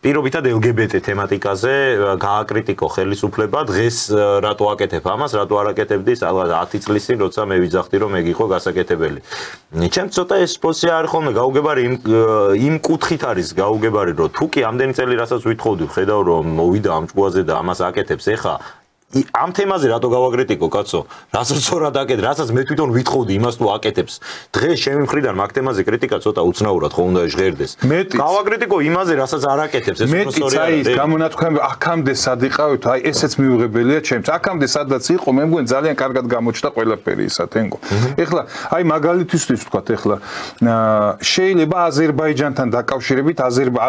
[SPEAKER 1] პირობითად LGBT თემატიკაზე გააკრიტიკო ხელისუფლება დღეს რატო აკეთებ ამას რატო არ აკეთებდი 10 წლის წინ როცა მე ვიძახდი რომ ეგ იყო გასაკეთებელი ჩემს ცოტა ეს პოზიცია არის ხოლმე გაუგებარი იმ კუთხით არის გაუგებარი რომ თუ კი ამდენი წელი რასაც ვითხოვდი ვხედავ რომ მოვიდა ამ ჭკუაზე და ამას აკეთებს ეხა ამ თემაზე რატო გავაკრიტიკო კაცო რასაც ორად აკეთე რასაც მე თვითონ ვითხოვდი იმას თუ აკეთებს დღეს ჩემი მხრიდან მაგ თემაზე კრიტიკა ცოტა უცნაურად ხო უნდა ჟღერდეს გავაკრიტიკო იმაზე რასაც არ აკეთებს ეს პროფესორი
[SPEAKER 3] აი ეს გამონათქვამი აქამდე სად იყავით აი ესეც მიუღებელია ჩემს აქამდე სადაც იყო მე მგონი ძალიან კარგად გამოჩნდა ყველაფერი ისა თენგო ეხლა აი მაგალითისთვის ვთქვათ ეხლა შეიძლება აზერბაიჯანთან დაკავშირებით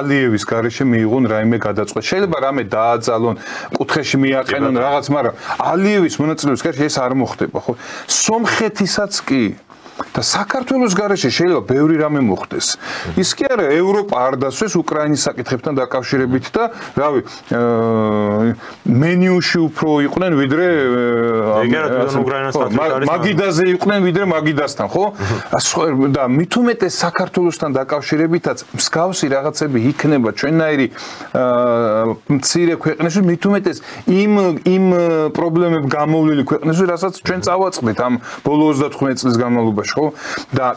[SPEAKER 3] ალიევის გარეშე მიიღონ რაიმე გადაწყვეტა შეიძლება რამე დააძალონ კუთხეში მიაყენონ რაღაც მაგრამ ალიევის მონაწილეობის გარშე ეს არ მოხდება ხო სომხეთისაც კი და საქართველოს გარეშე შეიძლება ბევრი რამე მოხდეს ის კი არა ევროპა არ დასვეს უკრაინის საკითხებთან დაკავშირებით და რავი მენიუში უფრო იყვნენ ვიდრე მაგიდაზე იყვნენ ვიდრე მაგიდასთან ხო და მით უმეტეს საქართველოსთან დაკავშირებითაც მსგავსი რაღაცები იქნება ჩვენნაირი მცირე ქვეყნებში მით უმეტეს იმ პრობლემებ გამოვლილი ქვეყნებში რასაც ჩვენ წავაწყდით ამ ბოლო 35 წლის განმავლობაში ხო და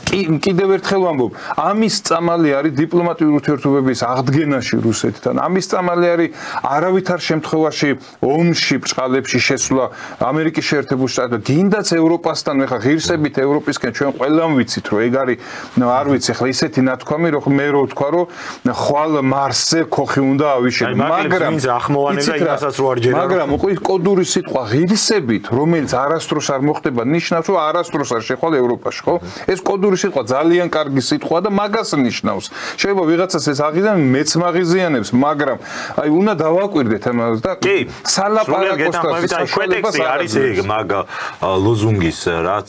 [SPEAKER 3] კიდევ ერთხელ ვამბობ ამის წამალი არის დიპლომატიური ურთიერთობების აღდგენაში რუსეთთან ამის წამალი არის არავითარ შემთხვევაში ომში ბრჭყალებში შესვლა ამერიკის შეერთებულ შტატებთან გინდაც ევროპასთან ეხა ღირსებით ევროპისკენ ჩვენ ყველამ ვიცით რომ ეგ არის არ ვიცი ეხლა ისეთი ნათქვამი რომ მე რო ვთქვა რომ ხვალ მარსზე ქოხი უნდა ავიშენო მაგრამ უკვე კოდური სიტყვა ღირსებით რომელიც არასდროს არ მოხდება ნიშნავს რომ არასდროს არ შეხვალ ევროპაში ხო? ეს კოდური სიტყვა ძალიან კარგი სიტყვა და მაგას ნიშნავს. შეიძლება ვიღაცას ეს აღიდან მეც მაღიზიანებს, მაგრამ აი უნდა დავაკვირდეთ ამას და სალაპარაკოს და
[SPEAKER 1] კვეტექსი არის ეგ მაგ ლოზუნგის რაც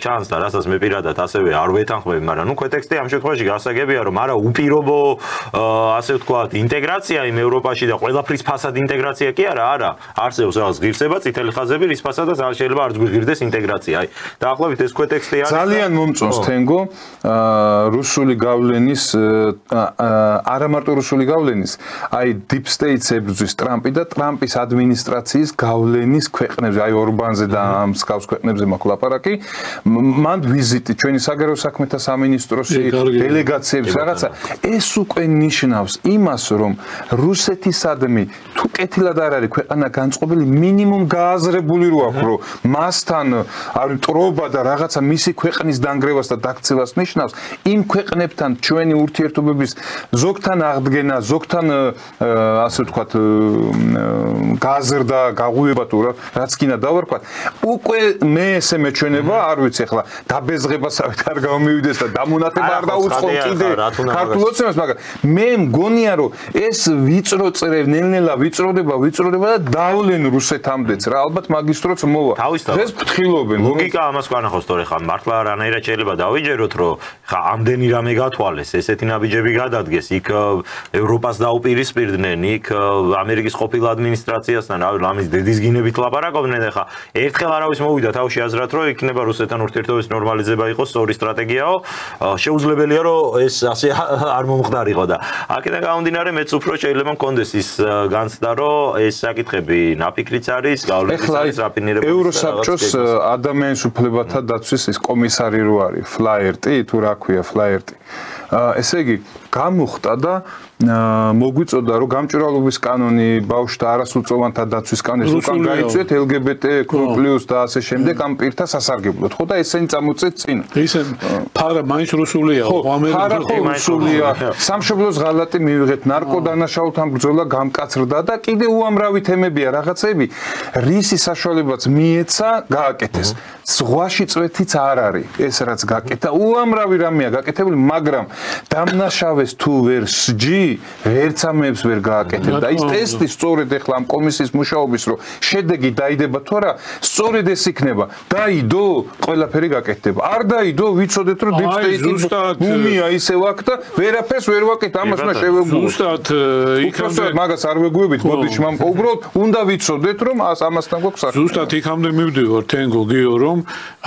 [SPEAKER 1] ჩანს და რასაც მე პირადად ასევე არ ვეთანხმები, მაგრამ ნუ კვეტექსტი ამ შემთხვევაში გასაგებია რომ არა უპირობო ასე ვთქვათ ინტეგრაცია იმ ევროპაში და ყველაფრის ფასად ინტეგრაცია კი არა არსებობს რაღაც ღირსება წითელი ხაზები რის ფასადაც არ შეიძლება არც გვიღირდეს ინტეგრაცია აი დაახლოებით ეს კვეტექსტი არის
[SPEAKER 3] ძალიან მომწონს თენგო რუსული გავლენის არა მარტო რუსული გავლენის აი deep state-ს ებრძვის ტრამპი და ტრამპის ადმინისტრაციის გავლენის ქვეყნებზე აი ორბანზე და ამ მსგავს ქვეყნებზე მაქვს ლაპარაკი მან ვიზიტი ჩვენი საგარეო საქმეთა სამინისტროსი დელეგაციების რაღაცა ეს უკვე ნიშნავს იმას რომ რუსეთისადმი თუ კეთილად არ არის ქვეყანა განწყობილი მინიმუმ გააზრებული რო აქვს რომ მასთან არ მტრობა და რაღაცა მისი ქვეყნის დანგრევას და დაქცევას ნიშნავს იმ ქვეყნებთან ჩვენი ურთიერთობების ზოგთან აღდგენა ზოგთან ასე ვთქვათ გაზრდა გაღვიება თუ რაც კიდე დავარქვათ უკვე მე ესე მეჩვენება არ ვიცი ახლა დაბეზღებასავით არ გამომივიდეს და დამონათება არ დაუწყო კიდე ქართულოცნებას მაგრამ მე მგონია რომ ეს ვიწრო წრე ნელ-ნელა ვიწროდება და დავლენ რუსეთამდეც რა ალბათ მაგისტროც მოვა ეს ფთხილობენ
[SPEAKER 1] ლოგიკა ამას განახავს თორე ხა მართლა რანაირად შეიძლება დავიჯეროთ რომ ხა ამდენი რამე გათვალეს ესეთი ნაბიჯები გადადგეს იქ ევროპას დაუპირისპირდნენ იქ ამერიკის ყოფილ ადმინისტრაციასთან რამის დედის გინებით ლაპარაკობდნენ ხა ერთხელ არავის მოვიდა თავში აზრად რომ იქნება რუსეთთან ურთიერთობის ნორმალიზება იყოს სწორი სტრატეგიაო შეუძლებელია რომ ეს ასე არ მომხდარიყო და აქედან გამომდინარე მეც უფრო შეიძლება მქონდეს ის განცდა რომ ეს საკითხები ნაფიქრიც არის გავლენიც არის რაფინირებული
[SPEAKER 3] ევროსაბჭოს ადამიანის უფლებათა დაცვის ის კომისარი რო არის ფლაერტი თუ რა ქვია ფლაერტი ესე იგი გამოხტა და მოგვიწოდა რომ გამჭვირვალობის კანონი ბავშვთა არასრულწლოვანთა დაცვის კანონს უკან გაიწვიეთ LGBT+ და ასე შემდეგ ამ პირთა სასარგებლოდ ხო და ესენი წამოწეთ წინ
[SPEAKER 2] ისე ფარა მაინც რუსულია
[SPEAKER 3] ხო რუსულია სამშობლოს ღალატი მივიღეთ ნარკოდანაშაულთან ბრძოლა გამკაცრდა და კიდე უამრავი თემებია რაღაცები რისი საშუალებაც მიეცა გააკეთეს ზღვაში წვეთიც არ არის ეს რაც გაკეთა უამრავი რამეა გაკეთებული მაგრამ დამნაშავეს თუ ვერ სჯი ვერც ამებს ვერ გააკეთებ და ის ტესტი სწორედ ახლა ამ კომისიის მუშაობის რომ შედეგი დაიდება თუ არა სწორედ ეს იქნება დაიდო ყველაფერი გაკეთდება არ დაიდო ვიცოდეთ რომ deep state-ი მუმია ისევ აქ და ვერაფერს ვერ ვაკეთებ ამას უნდა შევეგუო
[SPEAKER 2] ზუსტად იქამდე
[SPEAKER 3] მაგას არ ვეგუებით ბოდიში მამკო უბრალოდ უნდა ვიცოდეთ რომ ამასთან გვაქვს საქმე
[SPEAKER 2] ზუსტად იქამდე მივდივარ თენგო გიო რომ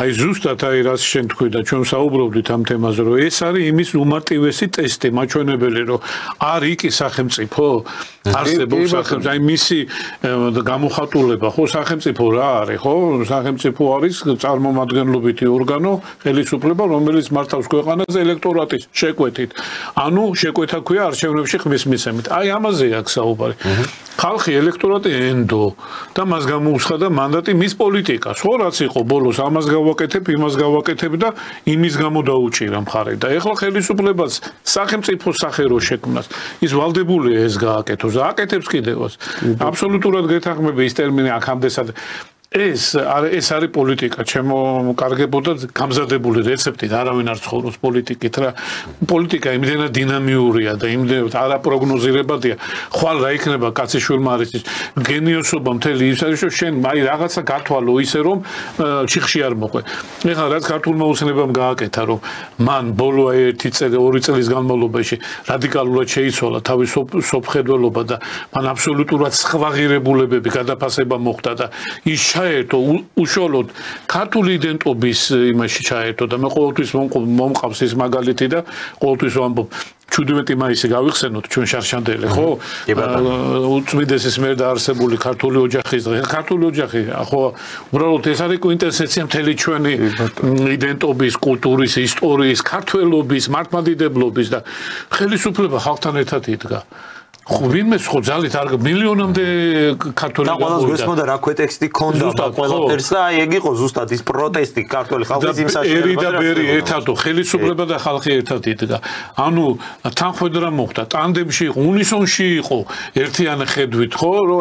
[SPEAKER 2] აი ზუსტად აი რაც შენ თქვი და ჩვენ საუბრობდით ამ თემაზე რომ ეს არის იმის უმარტივესი ტესტი მაჩვენებელი რომ არ იქ სახელმწიფო არსებობს სახელმწიფო აი მისი გამოხატულება ხო სახელმწიფო რა არის ხო სახელმწიფო არის წარმომადგენლობითი ორგანო ხელისუფლება რომელიც მართავს ქვეყანას ელექტორატის შეკვეთით ანუ შეკვეთა ქვია არჩევნებში ხმის მისცემით აი ამაზე აქვს საუბარი ხალხი ელექტორატი ენდო და მას გამოუცხადა მანდატი მის პოლიტიკას ხო რაც იყო ბოლოს ამას გავაკეთებ იმას გავაკეთებ და იმის გამო დაუჭირა მხარე და ეხლა ხელისუფლებას სახელმწიფო სახერო შექმნას ის ვალდებულია ეს გააკეთოს და აკეთებს კიდევაც აბსოლუტურად გეთანხმები ის ტერმინი აქამდესად ეს არის პოლიტიკა ჩემო კარგებოდა გამზადებული რეცეპტით არავინ არ ცხოვრობს პოლიტიკით რა პოლიტიკა იმდენად დინამიურია და იმდენად არაპროგნოზირებადია ხვალ რა იქნება კაციშვილმა არის ის გენიოსობა მთელი ის არის რომ შენ აი რაღაცა გათვალო ისე რომ ჩიხში არ მოყვე ეხლა რაც ქართულმა უცნებამ გააკეთა რომ მან ბოლო 1 წელი 2 წლის განმავლობაში რადიკალურად შეიცვალა თავის სოფხედველობა და მან აბსოლუტურად სხვა ღირებულებები გადაფასება მოხდა და ის ჩაერთო უშუალოდ ქართული იდენტობის იმაში ჩაერთო და მე ყოველთვის მომყავს ეს მაგალითი და ყოველთვის ვამბობ 17 მაისი გავიხსენოთ ჩვენ შარშანდელი ხო უწმიდესის მიერ დაარსებული ქართული ოჯახის დღე ქართული ოჯახი ხო უბრალოდ ეს არის კვინტესენცია მთელი ჩვენი იდენტობის კულტურის ისტორიის ქართველობის მართლმადიდებლობის და ხელისუფლება ხალხთან ერთად იდგა ვინმე ხო ძალით არ მილიონამდე ქართული
[SPEAKER 1] და ყველას გესმოდა რა ქვეტექსტი ქონდა ყველაფერს და აი ეგ იყო ზუსტად ის პროტესტი ქართული ხალხის იმ საშუალებაზე
[SPEAKER 2] და ბერი ერთადო ხელისუფლება და ხალხი ერთად იდგა ანუ თანხმედრა მოხდა ტანდემში იყო უნისონში იყო ერთიანი ხედვით ხო რომ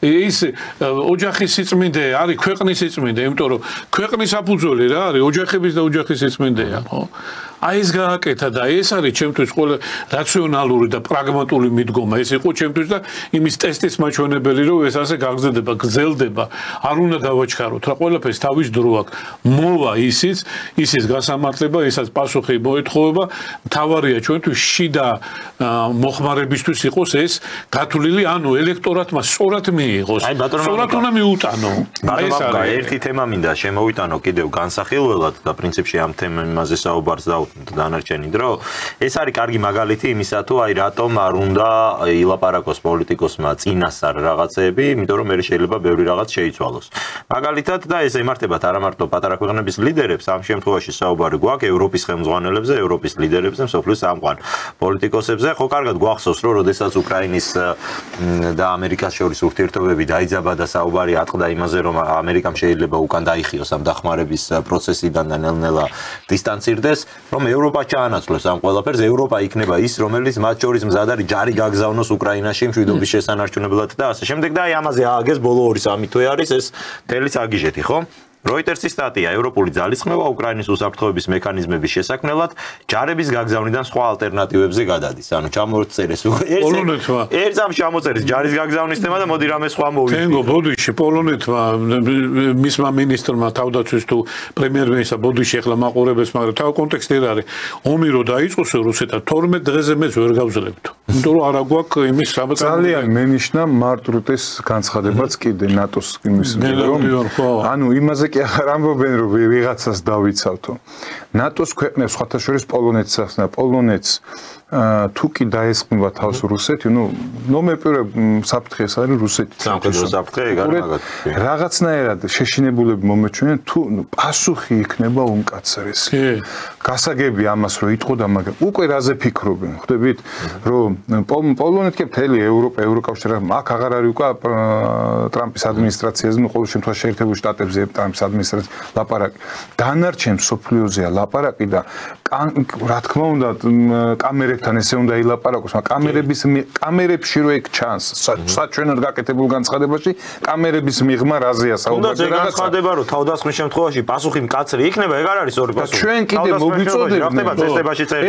[SPEAKER 2] ის ოჯახის სიწმინდე არის ქვეყნის სიწმინდე იმიტომ რომ ქვეყნის საფუძველი რა არის ოჯახების და ოჯახის სიწმინდეა ხო აი ეს გააკეთა და ეს არის ჩემთვის ყველა რაციონალური და პრაგმატული მიდგომა ეს იყო ჩემთვის და იმის ტესტის მაჩვენებელი რომ ეს ასე გაგრძელდება გრძელდება არ უნდა დავაჩქაროთ რა ყველაფერს თავის დრო აქვს მოვა ისის გასამართლება ისაც პასუხი მოეთხოვება მთავარია ჩვენთვის შიდა მოხმარებისთვის იყოს ეს გათვლილი ანუ ელექტორატმა სწორად მიიღოს სწორად უნდა მიუტანო
[SPEAKER 1] აი ეს არის ერთი თემა მინდა შემოვიტანო კიდევ განსახილველად და პრინციპში ამ თემაზე საუბარს და დანარჩენი დრო ეს არის კარგი მაგალითი იმისა თუ აი რატომ არ უნდა ილაპარაკოს პოლიტიკოსმა წინასწარ რაღაცეები იმიტომ რომ მე შეიძლება ბევრი რაღაც შეიცვალოს მაგალითად და ეს ემართებათ არა მარტო პატარა ქვეყნების ლიდერებს ამ შემთხვევაში საუბარი გვაქვს ევროპის ხელმძღვანელებზე ევროპის ლიდერებზე მსოფლიოს ამყვან პოლიტიკოსებზე ხო კარგად გვახსოვს რომ როდესაც უკრაინის და ამერიკას შორის ურთიერთობები დაიძაბა და საუბარი ატყდა იმაზე რომ ამერიკამ შეიძლება უკან დაიხიოს ამ დახმარების პროცესიდან და ნელ-ნელა დისტანცირდეს რომ ევროპა ჩაანაცვლოს ამ ყველაფერს ევროპა იქნება ის რომელიც მათ შორის მზად არის ჯარი გაგზავნოს უკრაინაში მშვიდობის შესანარჩუნებლად და ასე შემდეგ და აი ამაზე ააგეს ბოლო 2-3 თვე არის ეს თელიც აგიჟეთი ხო Reuters-ის სტატია ევროპული ძალისხმევა უკრაინის უსაფრთხოების მექანიზმების შესაქმნელად ჯარების გაგზავნიდან სხვა ალტერნატივებზე გადადის. ანუ ჩამოწერეს ერთ ამ ჩამოწერეს ჯარის გაგზავნის თემა და მოდი რამე სხვა მოვიდეს.
[SPEAKER 2] თენგო ბოდიში პოლონეთმა მისმა მინისტრმა თავდაცვის თუ პრემიერ-მინისტრმა ბოდიში ახლა მაყურებელს მაგრამ თავ კონტექსტი რა არის? ომი რო დაიწყოს რუსეთთან 12 დღეზე მეც ვერ გავზლებთ. იმიტომ რომ არა გვაქვს იმის საბატონო
[SPEAKER 3] ძალიან მენიშნა მარტ რუტეს განცხადებაც კიდე ნატოს იმის ანუ იმაზე კი აღარ ამბობენ რომ ვიღაცას დავიცავთო. ნატოს ქვეყნებს სხვათა შორის პოლონეთს ახსნა პოლონეთს თუ კი დაესხმება თავს რუსეთი, ნუ ნომერპირე საფრთხე ეს არის რუსეთი.
[SPEAKER 1] სამხედრო საფრთხე გარეგანად.
[SPEAKER 3] რაღაცნაირად შეშინებულები მომეჩვენენ თუ პასუხი იქნება უმკაცრესი. გასაგები ამას რომ იტყოდა, მაგრამ უკვე რაზე ფიქრობენ, ხვდებით, რომ პოლონეთი მთელი ევროპა, ევროკავშირი აქ აღარ არის უკვე ტრამპის ადმინისტრაციაზე, ნუ ყოველ შემთხვევაში შეერთებულ შტატებზე ტრამპის ადმინისტრაცია ლაპარაკი. დანარჩენ სოფლიოზეა ლაპარაკი და რა თქმა უნდა კამერებთან ესე უნდა ილაპარაკოს, მაგრამ კამერებში რო ეგ ჩანს, საჩვენოდ გაკეთებულ განცხადებაში კამერების მიღმა რაზეა საუბარი
[SPEAKER 1] რაღაცა. განცხადება რომ თავდასხმის შემთხვევაში პასუხი მკაცრი იქნება, ეგ არ არის ორი პასუხი.
[SPEAKER 3] ჩვენ კიდე მოგვიწოდებენ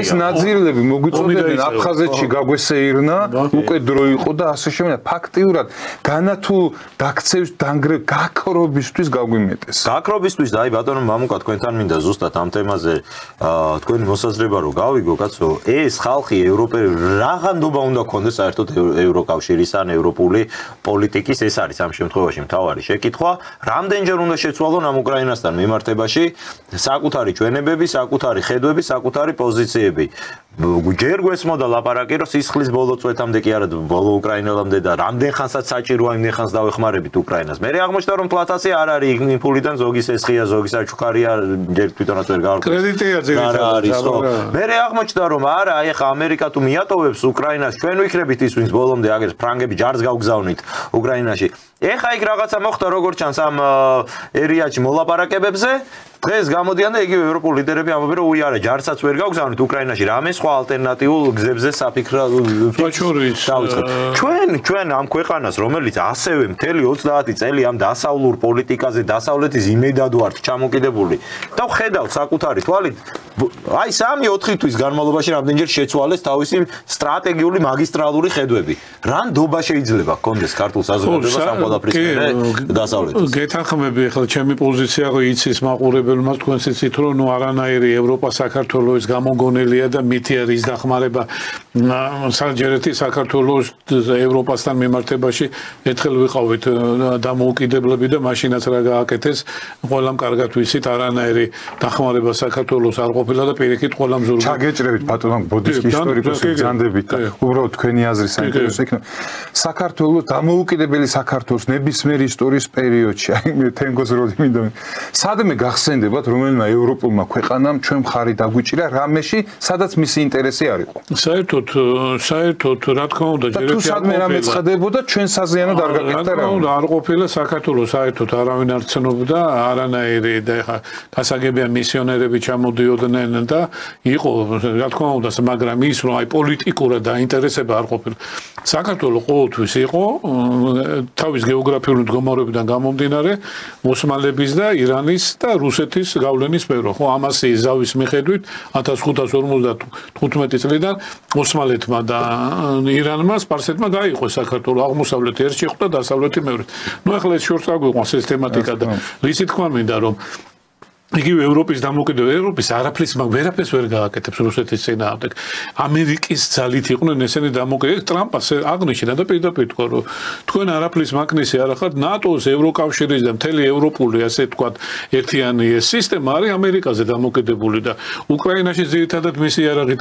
[SPEAKER 3] ეს ნაძირლები მოგვიწოდებენ აფხაზეთში გაგვესეირნა, უკვე დრო იყო და ასე შემდეგ. ფაქტიურად განა თუ დაქცევის გაქრობისთვის გაგვიმეტეს.
[SPEAKER 1] გაქრობისთვის და აი ბატონო მამუკა თქვენთან მინდა ზუსტად ამ თემაზე თქვენი მოსაზრება რომ გავიგო კაცო ეს ხალხი ევროპელი რაღაცნაირად უნდა კონდეს საერთოდ ევროკავშირის ან ევროპული პოლიტიკის ეს არის ამ შემთხვევაში მთავარი შეკითხვა რამდენჯერ უნდა შეცვალონ ამ უკრაინასთან მიმართებაში საკუთარი ჩვენებები საკუთარი ხედვები საკუთარი პოზიციები ჯერ გვესმოდა ლაპარაკი რომ სისხლის ბოლო წვეთამდე კი არა ბოლო უკრაინელამდე და რამდენ ხანსაც საჭიროა იმდენ ხანს დავეხმარებით უკრაინას მე აღმოჩნდა რომ პლატაცია არ არის იმფულიდან ზოგის ესხია ზოგის აჩუქარია ჯერ თვითონაც ვერ გავარკვევს
[SPEAKER 2] კრედიტია ძირითადად
[SPEAKER 1] მე აღმოჩნდა რომ არა აი ხა ამერიკა თუ მიატოვებს უკრაინას ჩვენ ვიქრებით ის ვინც ბოლომდე აგებს ფრანგები ჯარს გავგზავნით უკრაინაში ეხა იქ რაღაცა მოხდა როგორც ჩანს ამ ერიაში მოლაპარაკებებზე დღეს გამოდიან და იგივე ევროპული ლიდერები ამბობენ რომ უი არა ჯარსაც ვერ გავგზავნით უკრაინაში რამე სხვა ალტერნატიულ გზებზე საფიქრო ჩვენ ამ ქვეყანას რომელიც ასევე მთელი 30 წელი ამ დასავლურ პოლიტიკაზე დასავლეთის იმედად ვართ ჩამოკიდებული და ვხედავთ საკუთარი თვალით აი 3-4 თვის განმავლობაში რამდენჯერ შეცვალეს თავისი სტრატეგიული მაგისტრალური ხედვები რა ნდობა შეიძლება გქონდეს ქართულ საზოგადოებას ამ ყველაფრის მერე დასავლეთის
[SPEAKER 2] გეთანხმები ახლა ჩემი პოზიცია რომ იცის მაყურებელმა თქვენს იცით რომ ნუ არანაირი ევროპა საქართველოს გამოგონილია და მითი არის დახმარება საჯერეთი საქართველოს ევროპასთან მიმართებაში ერთხელ ვიყავით დამოუკიდებლები და მაშინაც რა გააკეთეს ყველამ კარგად ვიცით არანაირი დახმარება საქართველოს არ ყოფილა და პირიქით ყველამ ზურგი
[SPEAKER 3] ჩაგეჭრებით ბატონო ბოდიშკი ისტორიკოსი გზანდებით და უბრალოდ თქვენი აზრი საინტერესო იქნება საქართველოს დამოუკიდებელი საქართველოს ნებისმიერ ისტორიის პერიოდში აი თენგოს როდი მინდა სადმე გახსენდებათ რომელმა ევროპულმა ქვეყანამ ჩვენ მხარი დაგვიჭირა რამეში სადაც მისი ინტერესი არ იყო
[SPEAKER 2] საერთოდ საერთოდ რა თქმა უნდა
[SPEAKER 3] ჯერ ერთი სადმე რამე ცხდებოდა ჩვენ საზიანოდ არ გაკეთდა რა
[SPEAKER 2] უნდა არ ყოფილა საქართველოს საერთოდ არავინ არ ცნობდა არანაირი და ეხა გასაგებია მისიონერები ჩამოდიოდნენ და იყო რა თქმა უნდა მაგრამ ის რომ აი პოლიტიკურად დაინტერესება არ ყოფილა საქართველოს ყოველთვის იყო თავის გეოგრაფიული მდგომარეობიდან გამომდინარე ოსმალების და ირანის და რუსეთის გავლენის სფერო ხო ამას ზავის მიხედვით 1555 წლიდან ოსმალეთმა და ირანმა სპარსეთმა გაიყო საქართველოს აღმოსავლეთი ერთ შეხვდა დასავლეთი მეორე ნუ ახლა ეს შორს აგვიყვანს ეს თემატიკა და რისი თქმა მინდა რომ იგივე ევროპის დამოუკიდებლობა ევროპის არაფრის ვერაფერს ვერ გააკეთებს რუსეთის წინააღმდეგ ამერიკის ძალით იყვნენ ესენი დამოუკიდებლები ტრამპს აღნიშნა და პირდაპირ თქვა რომ თქვენ არაფრის მაგნისი არ ახართ ნატოს ევროკავშირის და მთელი ევროპული ასე თქვა ერთიანი ეს სისტემა არის ამერიკაზე დამოუკიდებული და უკრაინაში ძირითადად მისი იარაღით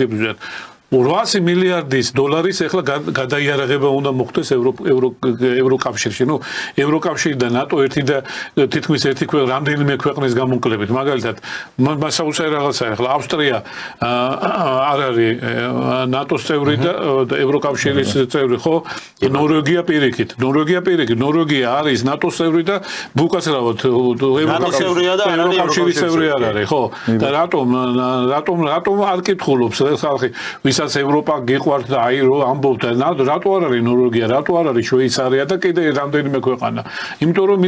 [SPEAKER 2] 800 მილიარდის დოლარის ეხლა გადაიარაღება უნდა მოხდეს ევროკავშირში. ნუ ევროკავშირი და ნატო ერთი და თითქმის ერთი რამდენიმე ქვეყნის გამონკლებით. მაგალითად, მასაუბრე რაღაცა ეხლა ავსტრია არ არის ნატოს წევრი და ევროკავშირის წევრი, ხო? ნორვეგია პირიქით. ნორვეგია არის ნატოს წევრი და ბუკაცრავად ევროკავშირის წევრი არ არის, ხო? და რატომ არ კითხულობს ხალხი ვისაც ევროპა გიყვართ და აი რო ამბობთ რატო არ არის ნორვეგია, რატო არ არის შვეიცარია და კიდე რამდენიმე ქვეყანა. იმიტომ რომ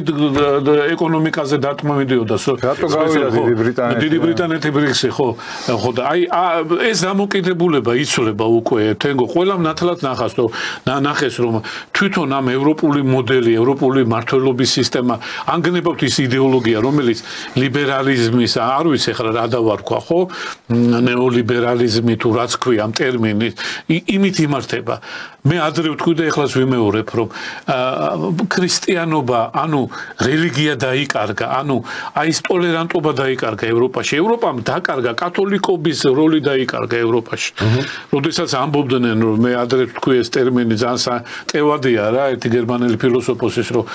[SPEAKER 2] ეკონომიკაზე დათმა მიდიოდა.
[SPEAKER 3] რატო გავიდა
[SPEAKER 2] დიდი ბრიტანეთი ბრიქსი, ხო? ხო და აი ეს დამოკიდებულება იცვლება უკვე თენგო ყველამ ნათლად ნახას ნახეს რომ თვითონ ამ ევროპული მოდელი, ევროპული მართლობის სისტემა ანგნებავთ ის იდეოლოგია, რომელიც ლიბერალიზმის არ ვიცი ახლა რა დავარქვა, ხო? ნეოლიბერალიზმი თუ რაც ქვია ამ ტერმინით იმით იმართება. მე ადრე ვთქვი და ეხლაც ვიმეორებ რომ ქრისტიანობა, ანუ რელიგია დაიკარგა, ანუ აი ეს ტოლერანტობა დაიკარგა ევროპაში. ევროპამ დაკარგა კათოლიკობის როლი დაიკარგა ევროპაში. როდესაც ამბობდნენ რომ მე ადრე ვთქვი ეს ტერმინი ძალიან ტევადია რა, ერთი გერმანელი ფილოსოფოსის რომ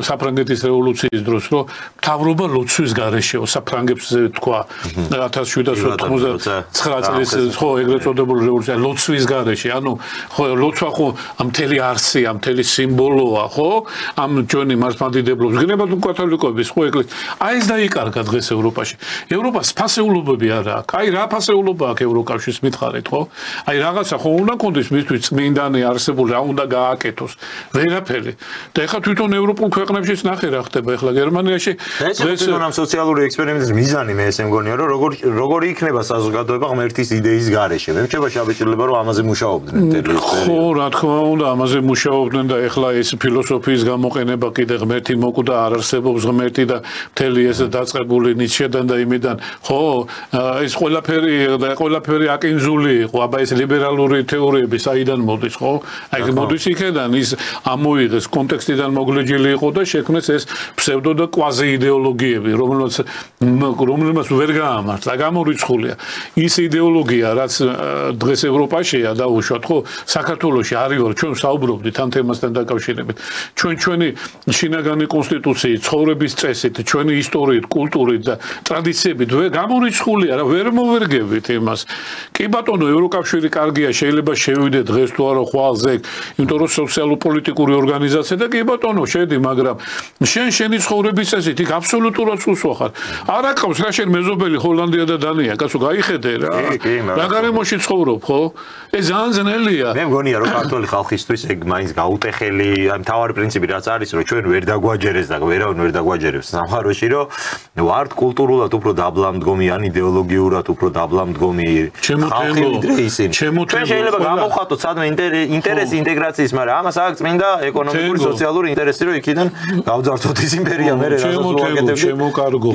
[SPEAKER 2] საფრანგეთის რევოლუციის დროს რომ მთავრობა ლოცვის გარეშეო, საფრანგებს თქვა 1799 წლის ხო ეგრეთ წოდებული რევოლუცია ლოცვის გარეშე, ანუ ხო ლოცვა ხო მთელი არსია, მთელი სიმბოლოა, ხო? ამ ჩვენი მართლმადიდებლობის, გნებად კათოლიკობის, ხო ეკლესია. აი ეს დაიკარგა დღეს ევროპაში. ევროპას ფასეულობები არ აქვს. აი რა ფასეულობა აქვს ევროკავშირის მითხარით, ხო? აი რაღაცა ხო უნდა კონდეს მისთვის წმინდანი არსებული, რა უნდა გააკეთოს. ვერაფერი. და ეხლა თვითონ ევროპულ ქვეყნებშიც ნახე რა ხდება ეხლა გერმანიაში.
[SPEAKER 1] ეს ამ სოციალური ექსპერიმენტის მიზანი მე ესე მგონია რომ როგორი იქნება საზოგადოება ღმერთის იდეის გარეშე. მე მჩება შაბეჭდილება რომ ამაზე მუშაობდნენ მთელი ეს პერიოდი.
[SPEAKER 2] ხო, რა თქმა უნდა, ამაზე მუშაობდნენ და ეხლა ეს ფილოსოფიის გამოყენება კიდე ღმერთი მოკვდა, არ არსებობს ღმერთი და მთელი ეს დაწყებული ნიცშედან და იმიდან, ხო, ეს ყველაფერი აკინზული იყო, აბა ეს ლიბერალური თეორიები საიდან მოდის, ხო? აი მოდის იქიდან, ის ამოიღეს კონტექსტიდან მოგლეჯილი იყო და შექმნეს ეს ფსევდო და კვაზი იდეოლოგიები, რომელმაც ვერ გაამართლა, გამორიცხულია. ის იდეოლოგია, რაც დღეს ევროპაშია დაუშვათ, ხო? საქართველოში არის ჩვენ საუბრობდით ამ თემასთან დაკავშირებით. ჩვენი შინაგანი კონსტიტუციის, ცხოვრების წესით, ჩვენი ისტორიით, კულტურით და ტრადიციებით გამორიცხულია რა, ვერ მოვერგებით იმას. კი ბატონო, ევროკავშირი კარგია, შეიძლება შევიდე დღეს თუ არა ხვალზე, იმიტომ რომ სოციალურ-პოლიტიკური ორგანიზაცია და კი ბატონო, შედი, მაგრამ შენი ცხოვრების წესით იქ აბსოლუტურად სუსვა ხარ. არ აკავს რა შენ მეზობელი ჰოლანდია და დანია, კაცო, გაიხედე რა. რა გარემოში ცხოვრობ, ხო? ეს ძალიან ძნელია.
[SPEAKER 1] მე მგონია რომ ქართული ხალხისთვის ეგ მაინც გაუტეხელი, აი მთავარი პრინციპი რაც არის, რომ ჩვენ ვერ დაგვაჯერეს და ვერავინ ვერ დაგვაჯერებს სამყაროში, რომ ვართ კულტურულად უფრო დაბლამდგომი, ან იდეოლოგიურად უფრო დაბლამდგომი ხალხი ვიდრე ისინი. ჩვენ შეიძლება გამოვხატოთ სადმე ინტერესი ინტეგრაციის, მაგრამ ამას აქვს წმინდა ეკონომიკური, სოციალური ინტერესი, რომ იქიდან გავძარცოთ ის იმპერია მე რასაც ვაკეთებ.
[SPEAKER 2] შემოკარგო.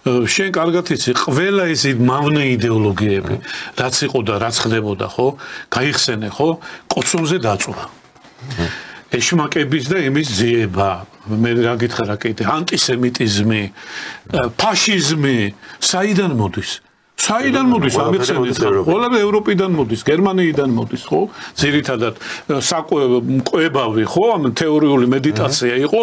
[SPEAKER 2] შენ კარგად იცი, ყველა ეს მავნე იდეოლოგიები, რაც იყო და რაც ხდებოდა, ხო? გაიხსენე, ხო? კოცონზე დაწვა. ეშმაკების და იმის ძიება. მე რა გითხრა კიდე, ანტისემიტიზმი, ფაშიზმი, საიდან მოდის? საიდან მოდის ამიხსენეთ ხარ? ყველაფერი ევროპიდან მოდის, გერმანიიდან მოდის, ხო? ძირითადად მკვებავი, ხო? ამ თეორიული მედიტაცია იყო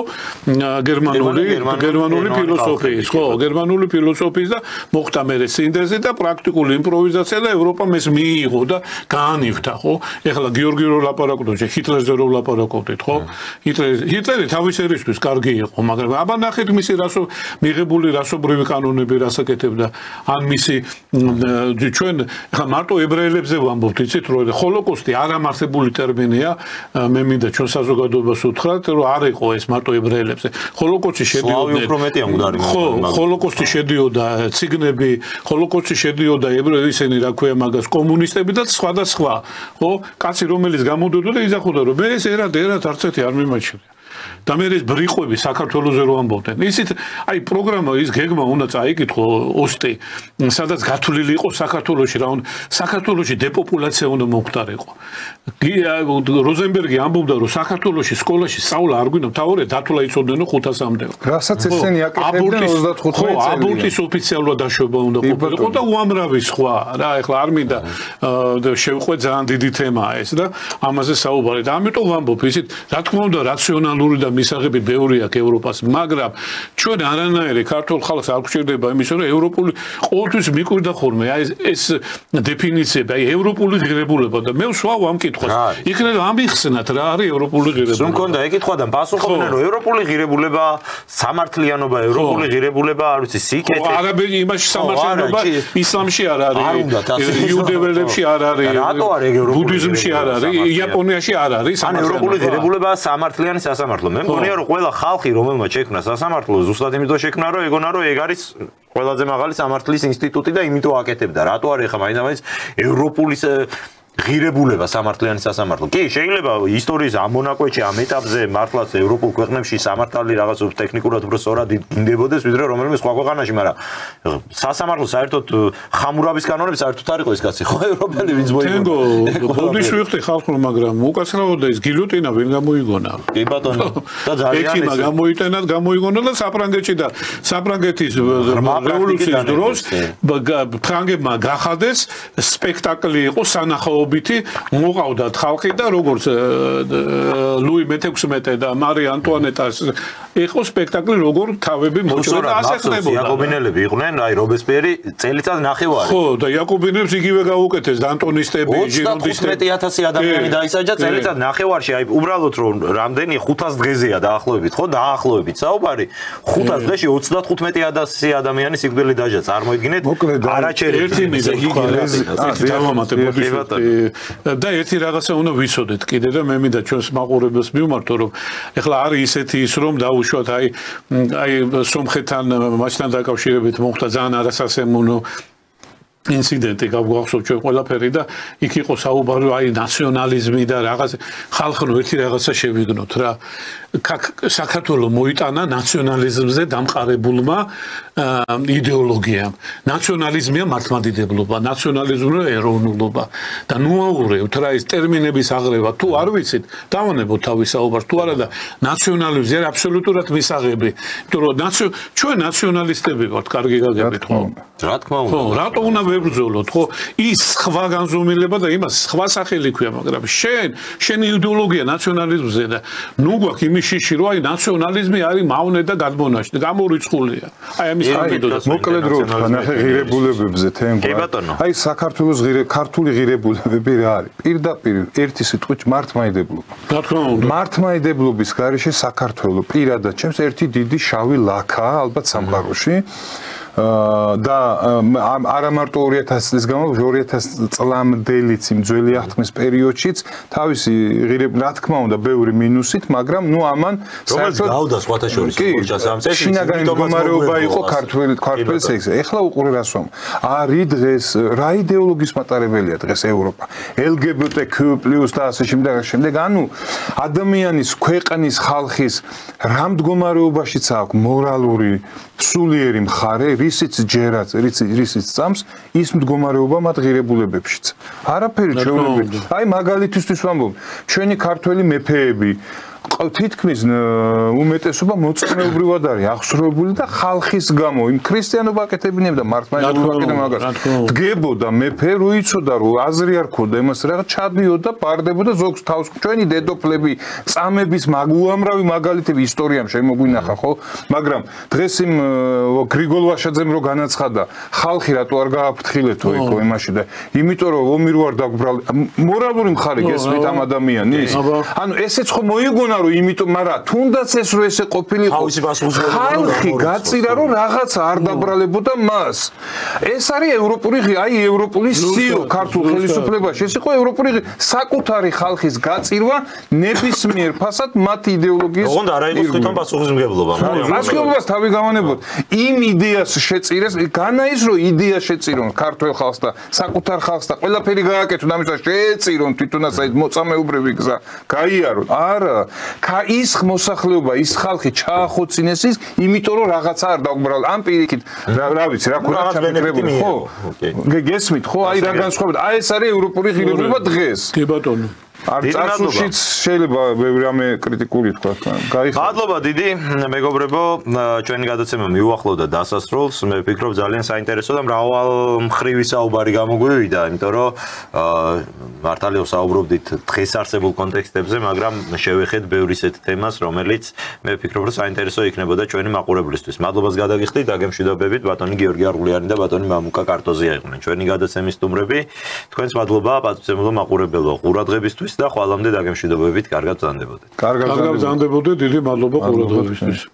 [SPEAKER 2] გერმანული ფილოსოფიის, ხო? გერმანული ფილოსოფიის და მოხდა მე სინთეზი და პრაქტიკული იმპროვიზაცია და ევროპამ ეს მიიღო და გაანივთა, ხო? ეხლა გიორგი რო ლაპარაკობთ, ჰიტლერზე რო ლაპარაკობთ, ხო? ჰიტლერი თავის ერისთვის კარგი იყო, მაგრამ აბა ნახეთ მისი მიღებული რასობრივი კანონები რასაკეთებდა, ან მისი ჩვენ ხა მარტო ებრაელებზე ვამბობთ, იცით, რომ ჰოლოკოსტი არ ამართებული ტერმინია, მე მინდა ჩვენ საზოგადოებას უთხრათ, რომ არ იყო ეს მარტო ებრაელებზე. ჰოლოკოსტი შედიოდა ხო, ჰოლოკოსტი შედიოდა ციგნები, ჰოლოკოსტი შედიოდა ისინი, რა ქვია მაგას, კომუნისტები და სხვა და სხვა. ხო, კაცი რომელიც გამოდოდა და იზახოდა, რომ მე ეს ერად არც ერთი არ მიმაჩნია. და მე ეს ბრიყვები საქართველოზე რო ამბობდნენ. ისიც აი პროგრამა ის გეგმა უნდა წაიკითხო ოსტი, სადაც გათვლილი იყო საქართველოში რა უნდა საქართველოში დეპოპულაცია უნდა მომხდარიყო. როზენბერგი ამბობდა რომ საქართველოში სკოლაში სწავლა არ გვინდა, თავი დათვლა იცოდნენ 500-მდე.
[SPEAKER 3] რასაც ესენი აკეთებდნენ 35 წელი.
[SPEAKER 2] აბორტის ოფიციალურად დაშვება უნდა ყოფილიყო და უამრავი სხვა რა, ეხლა არ მინდა შევყვე ძალიან დიდი თემაა ეს და ამაზე საუბარი და ამიტომ ვამბობ ისიც რა თქმა უნდა რაციონალური და მისაღები ბევრი აქვს ევროპას, მაგრამ ჩვენ არანაირი ქართულ ხალხს არ გვჭირდება იმის რომ ევროპული ყოველთვის მიკვირდა ხოლმე აი ეს დეფინიციები, აი ევროპული ღირებულება და მე ვსვავ ამ კითხვას. იქნება ამიხსნათ რა არის ევროპული ღირებულება.
[SPEAKER 1] რომ მქონდა ეკითხვა და პასუხობდნენ რომ ევროპული ღირებულება, სამართლიანობა, ევროპული ღირებულება, არ ვიცი, სიკეთე.
[SPEAKER 2] არაბები იმაში სამართლიანობა ისლამში არ არის, იუდეველებში არ არის, ბუდიზმში არ არის, იაპონიაში არ არის.
[SPEAKER 1] ან ევროპული ღირებულება სამართლიანი სასამართლო. მე მგონია რომ ყველა ხალხი რომელმაც შექმნა სასამართლო ზუსტად იმიტომ შექმნა რომ ეგონა რომ ეგ არის ყველაზე მაღალი სამართლის ინსტიტუტი და იმიტომ აკეთებდა. რატო არის ხა მაინც ევროპული ღირებულება სამართლიანი სასამართლო. კი, შეიძლება ისტორიის ამ მონაკვეთში ამ ეტაპზე მართლაც ევროპულ ქვეყნებში სამართალი რაღაც ტექნიკურად უფრო სწორად ინდებოდეს, ვიდრე რომელიმე სხვა ქვეყანაში, მაგრამ სასამართლო საერთოდ ხამურაბის კანონები საერთოდ არ იყო ეს კაცი, ხო, ევროპელი ვინც მოიგონა.
[SPEAKER 2] თენგო, ბოდის ვიხდი ხალხო, მაგრამ უკაცრავდა ეს გილოტინა ვინ გამოიგონა.
[SPEAKER 1] კი ბატონო, და ძალიან
[SPEAKER 2] ექიმა გამოიგონა და საფრანგეთში და საფრანგეთის რევოლუციის დროს ფრანგებმა გახადეს სპექტაკლი იყო სანახაობ მოყავდათ ხალხი და როგორც ლუი მე-16 და მარი ანტუანეტას იყო სპექტაკლი როგორ თავები მოჭრა და ასე ხდებოდა.
[SPEAKER 1] იაკობინელები იყვნენ, აი რობესპიერი წელიწად ნახევარი.
[SPEAKER 2] ხო, და იაკობინელებს იგივე გაუკეთეს დანტონისტები, ჟირონდისტები.
[SPEAKER 1] 25000 ადამიანი დაისაჯა წელიწად ნახევარში, აი უბრალოდ რომ რამდენი 500 დღეზეა დაახლოებით, ხო, დაახლოებით საუბარი 500 დღეში 35000 ადამიანი სიკვდილი დაჯა. წარმოიდგინეთ, არაჩერი
[SPEAKER 2] ერთი მინდა და ერთი რაღაცა უნდა ვიცოდეთ კიდე და მე მინდა ჩვენს მაყურებელს მივმართო რომ ეხლა არის ისეთი ის რომ დაუშვათ აი სომხეთთან მასთან დაკავშირებით მოხდა ძალიან არასასიამოვნო ინციდენტი გავგახსოვთ ჩვენ ყველაფერი და იქ იყო საუბარი აი ნაციონალიზმი და რაღაც ხალხო ერთი რაღაცა შევიგნოთ რა საქართველოს მოიტანა ნაციონალიზმზე დამყარებულმა იდეოლოგიამ. ნაციონალიზმია მართლმადიდებლობა, ნაციონალიზმია ეროვნულობა და ნუაურევთ რა ეს ტერმინების აღრევა თუ არ ვიცით, დავანებოთ თავის საუბარს თუ არა და ნაციონალიზმი არის აბსოლუტურად მისაღები. იმიტომ რომ ჩვენ ნაციონალისტები ვართ, კარგი გაგებით ხო?
[SPEAKER 1] რა თქმა უნდა.
[SPEAKER 2] ხო, რატო უნდა ვებრძოლოთ, ხო? ის სხვა განზომილება და იმას სხვა სახელი ქვია, მაგრამ შენი იდეოლოგია ნაციონალიზმზე და ნუ გვაქვს იმის შიში რომ აი ნაციონალიზმი არის მავნე და გადმონაშთი, გამორიცხულია. აი ამის
[SPEAKER 3] მოკლედ რო ნახე ღირებულებებზე თემო. აი საქართველოს ქართული ღირებულებები რა არის? პირდაპირ ერთი სიტყვით მართლმადიდებლობა.
[SPEAKER 2] რა თქმა უნდა.
[SPEAKER 3] მართლმადიდებლობის გარეშე საქართველოს პირადად ჩემს ერთი დიდი შავი ლაქაა ალბათ სამყაროში. და არა მარტო 2000 წლის განმავლობაში 2000 წლამდელიც იმ ძველი აღთქმის პერიოდშიც თავისი რა თქმა უნდა ბევრი მინუსით, მაგრამ ნუ ამან
[SPEAKER 1] საერთოდ გავდა სხვათა შორის ხორჯას ამ წელს
[SPEAKER 3] შინაგანი მდგომარეობა იყო ქართლის ექსე. ეხლა უყურე რას ვამ. არის დღეს რა იდეოლოგიის მატარებელია დღეს ევროპა. LGBTQ+ და ასე შემდეგ. ანუ ადამიანის ქვეყნის ხალხის რა მდგომარეობაშიც აქვს მორალური სულიერი მხარე რისიც ჯერაც, რისიც წამს, ის მდგომარეობა მათ ღირებულებებშიც. არაფერი ჩვეულებრივი. აი მაგალითისთვის ვამბობ, ჩვენი ქართველი მეფეები თითქმის უმეტესობა მოწმეობრივად არის აღსრულებული და ხალხის გამო იმ ქრისტიანობა აკეთებინებ და მართლმადიდებლობა აკეთებინებ მაგას დგებოდა მეფე რო იცოდა რომ აზრი არ ქონდა იმას რაღაც ჩადიოდა ბარდებოდა ზოგს თავს ჩვენი დედოფლები წამების უამრავი მაგალითები ისტორიამ შემოგვინახა ხო მაგრამ დღეს იმ გრიგოლ ვაშაძემ რო განაცხადა ხალხი რატო არ გააფრთხილეთო იქო იმაში და იმიტომ რომ ომი რო არ დაგბრალ მორალური მხარე გესმით ამ ადამიანის ანუ ესეც ხო მოიგონა რომ იმიტომ მაგრამ თუნდაც ეს რო ესე ყოფილიყო ხალხი გაწირა რომ რაღაცა არ დაბრალებოდა მას ეს არის ევროპული აი ევროპული სიო ქართულ ხელისუფლებაში ეს იყო ევროპული საკუთარი ხალხის გაწირვა ნებისმიერ ფასად მათი იდეოლოგიის
[SPEAKER 1] ოღონდ არა იყოს თვითონ პასუხისმგებლობა
[SPEAKER 3] პასუხისმგებლობას თავი გავანებოთ იმ იდეას შეწირეს განაის რომ იდეა შეწირონ ქართულ ხალხს და საკუთარ ხალხს და ყველაფერი გააკეთონ ამისას შეეწირონ თვითონაც აი მოწამეობრივი გზა გაიარონ არა ის მოსახლეობა ის ხალხი ჩაახოცინეს ის იმიტომ რომ რაღაცა არ დაგვბრალ ამ პირიქით რა ვიცი რა ქונה ჩამეკრებული ხო გესმით ხო აი რა განსხვავება აი ეს არის ევროპული ღირებულება დღეს
[SPEAKER 2] კი ბატონო
[SPEAKER 3] არ წასულშიც შეიძლება ბევრი ამე კრიტიკული თქვა გაიხსნა
[SPEAKER 1] მადლობა დიდი მეგობრებო ჩვენი გადაცემა მიუახლოვდა დასასრულს მე ვფიქრობ ძალიან საინტერესო და მრავალმხრივი საუბარი გამოგვივიდა იმიტომ რომ მართალია საუბრობდით დღეს არსებულ კონტექსტებზე მაგრამ შევეხეთ ბევრი ისეთ თემას რომელიც მე ვფიქრობ რომ საინტერესო იქნებოდა ჩვენი მაყურებლისთვის მადლობას გადაგიხდით დაგემშვიდობებით ბატონი გიორგი არღულიანი და ბატონი მამუკა კარტოზია იყვნენ ჩვენი გადაცემის სტუმრები თქვენს მადლობა პატივცემულო მაყურებელო ყურადღებისთვის და ხვალამდე დაგემშვიდობებით კარგად ბრძანდებოდეთ
[SPEAKER 2] კარგად ბრძანდებოდეთ დიდი მადლობა ყურადღებისთვის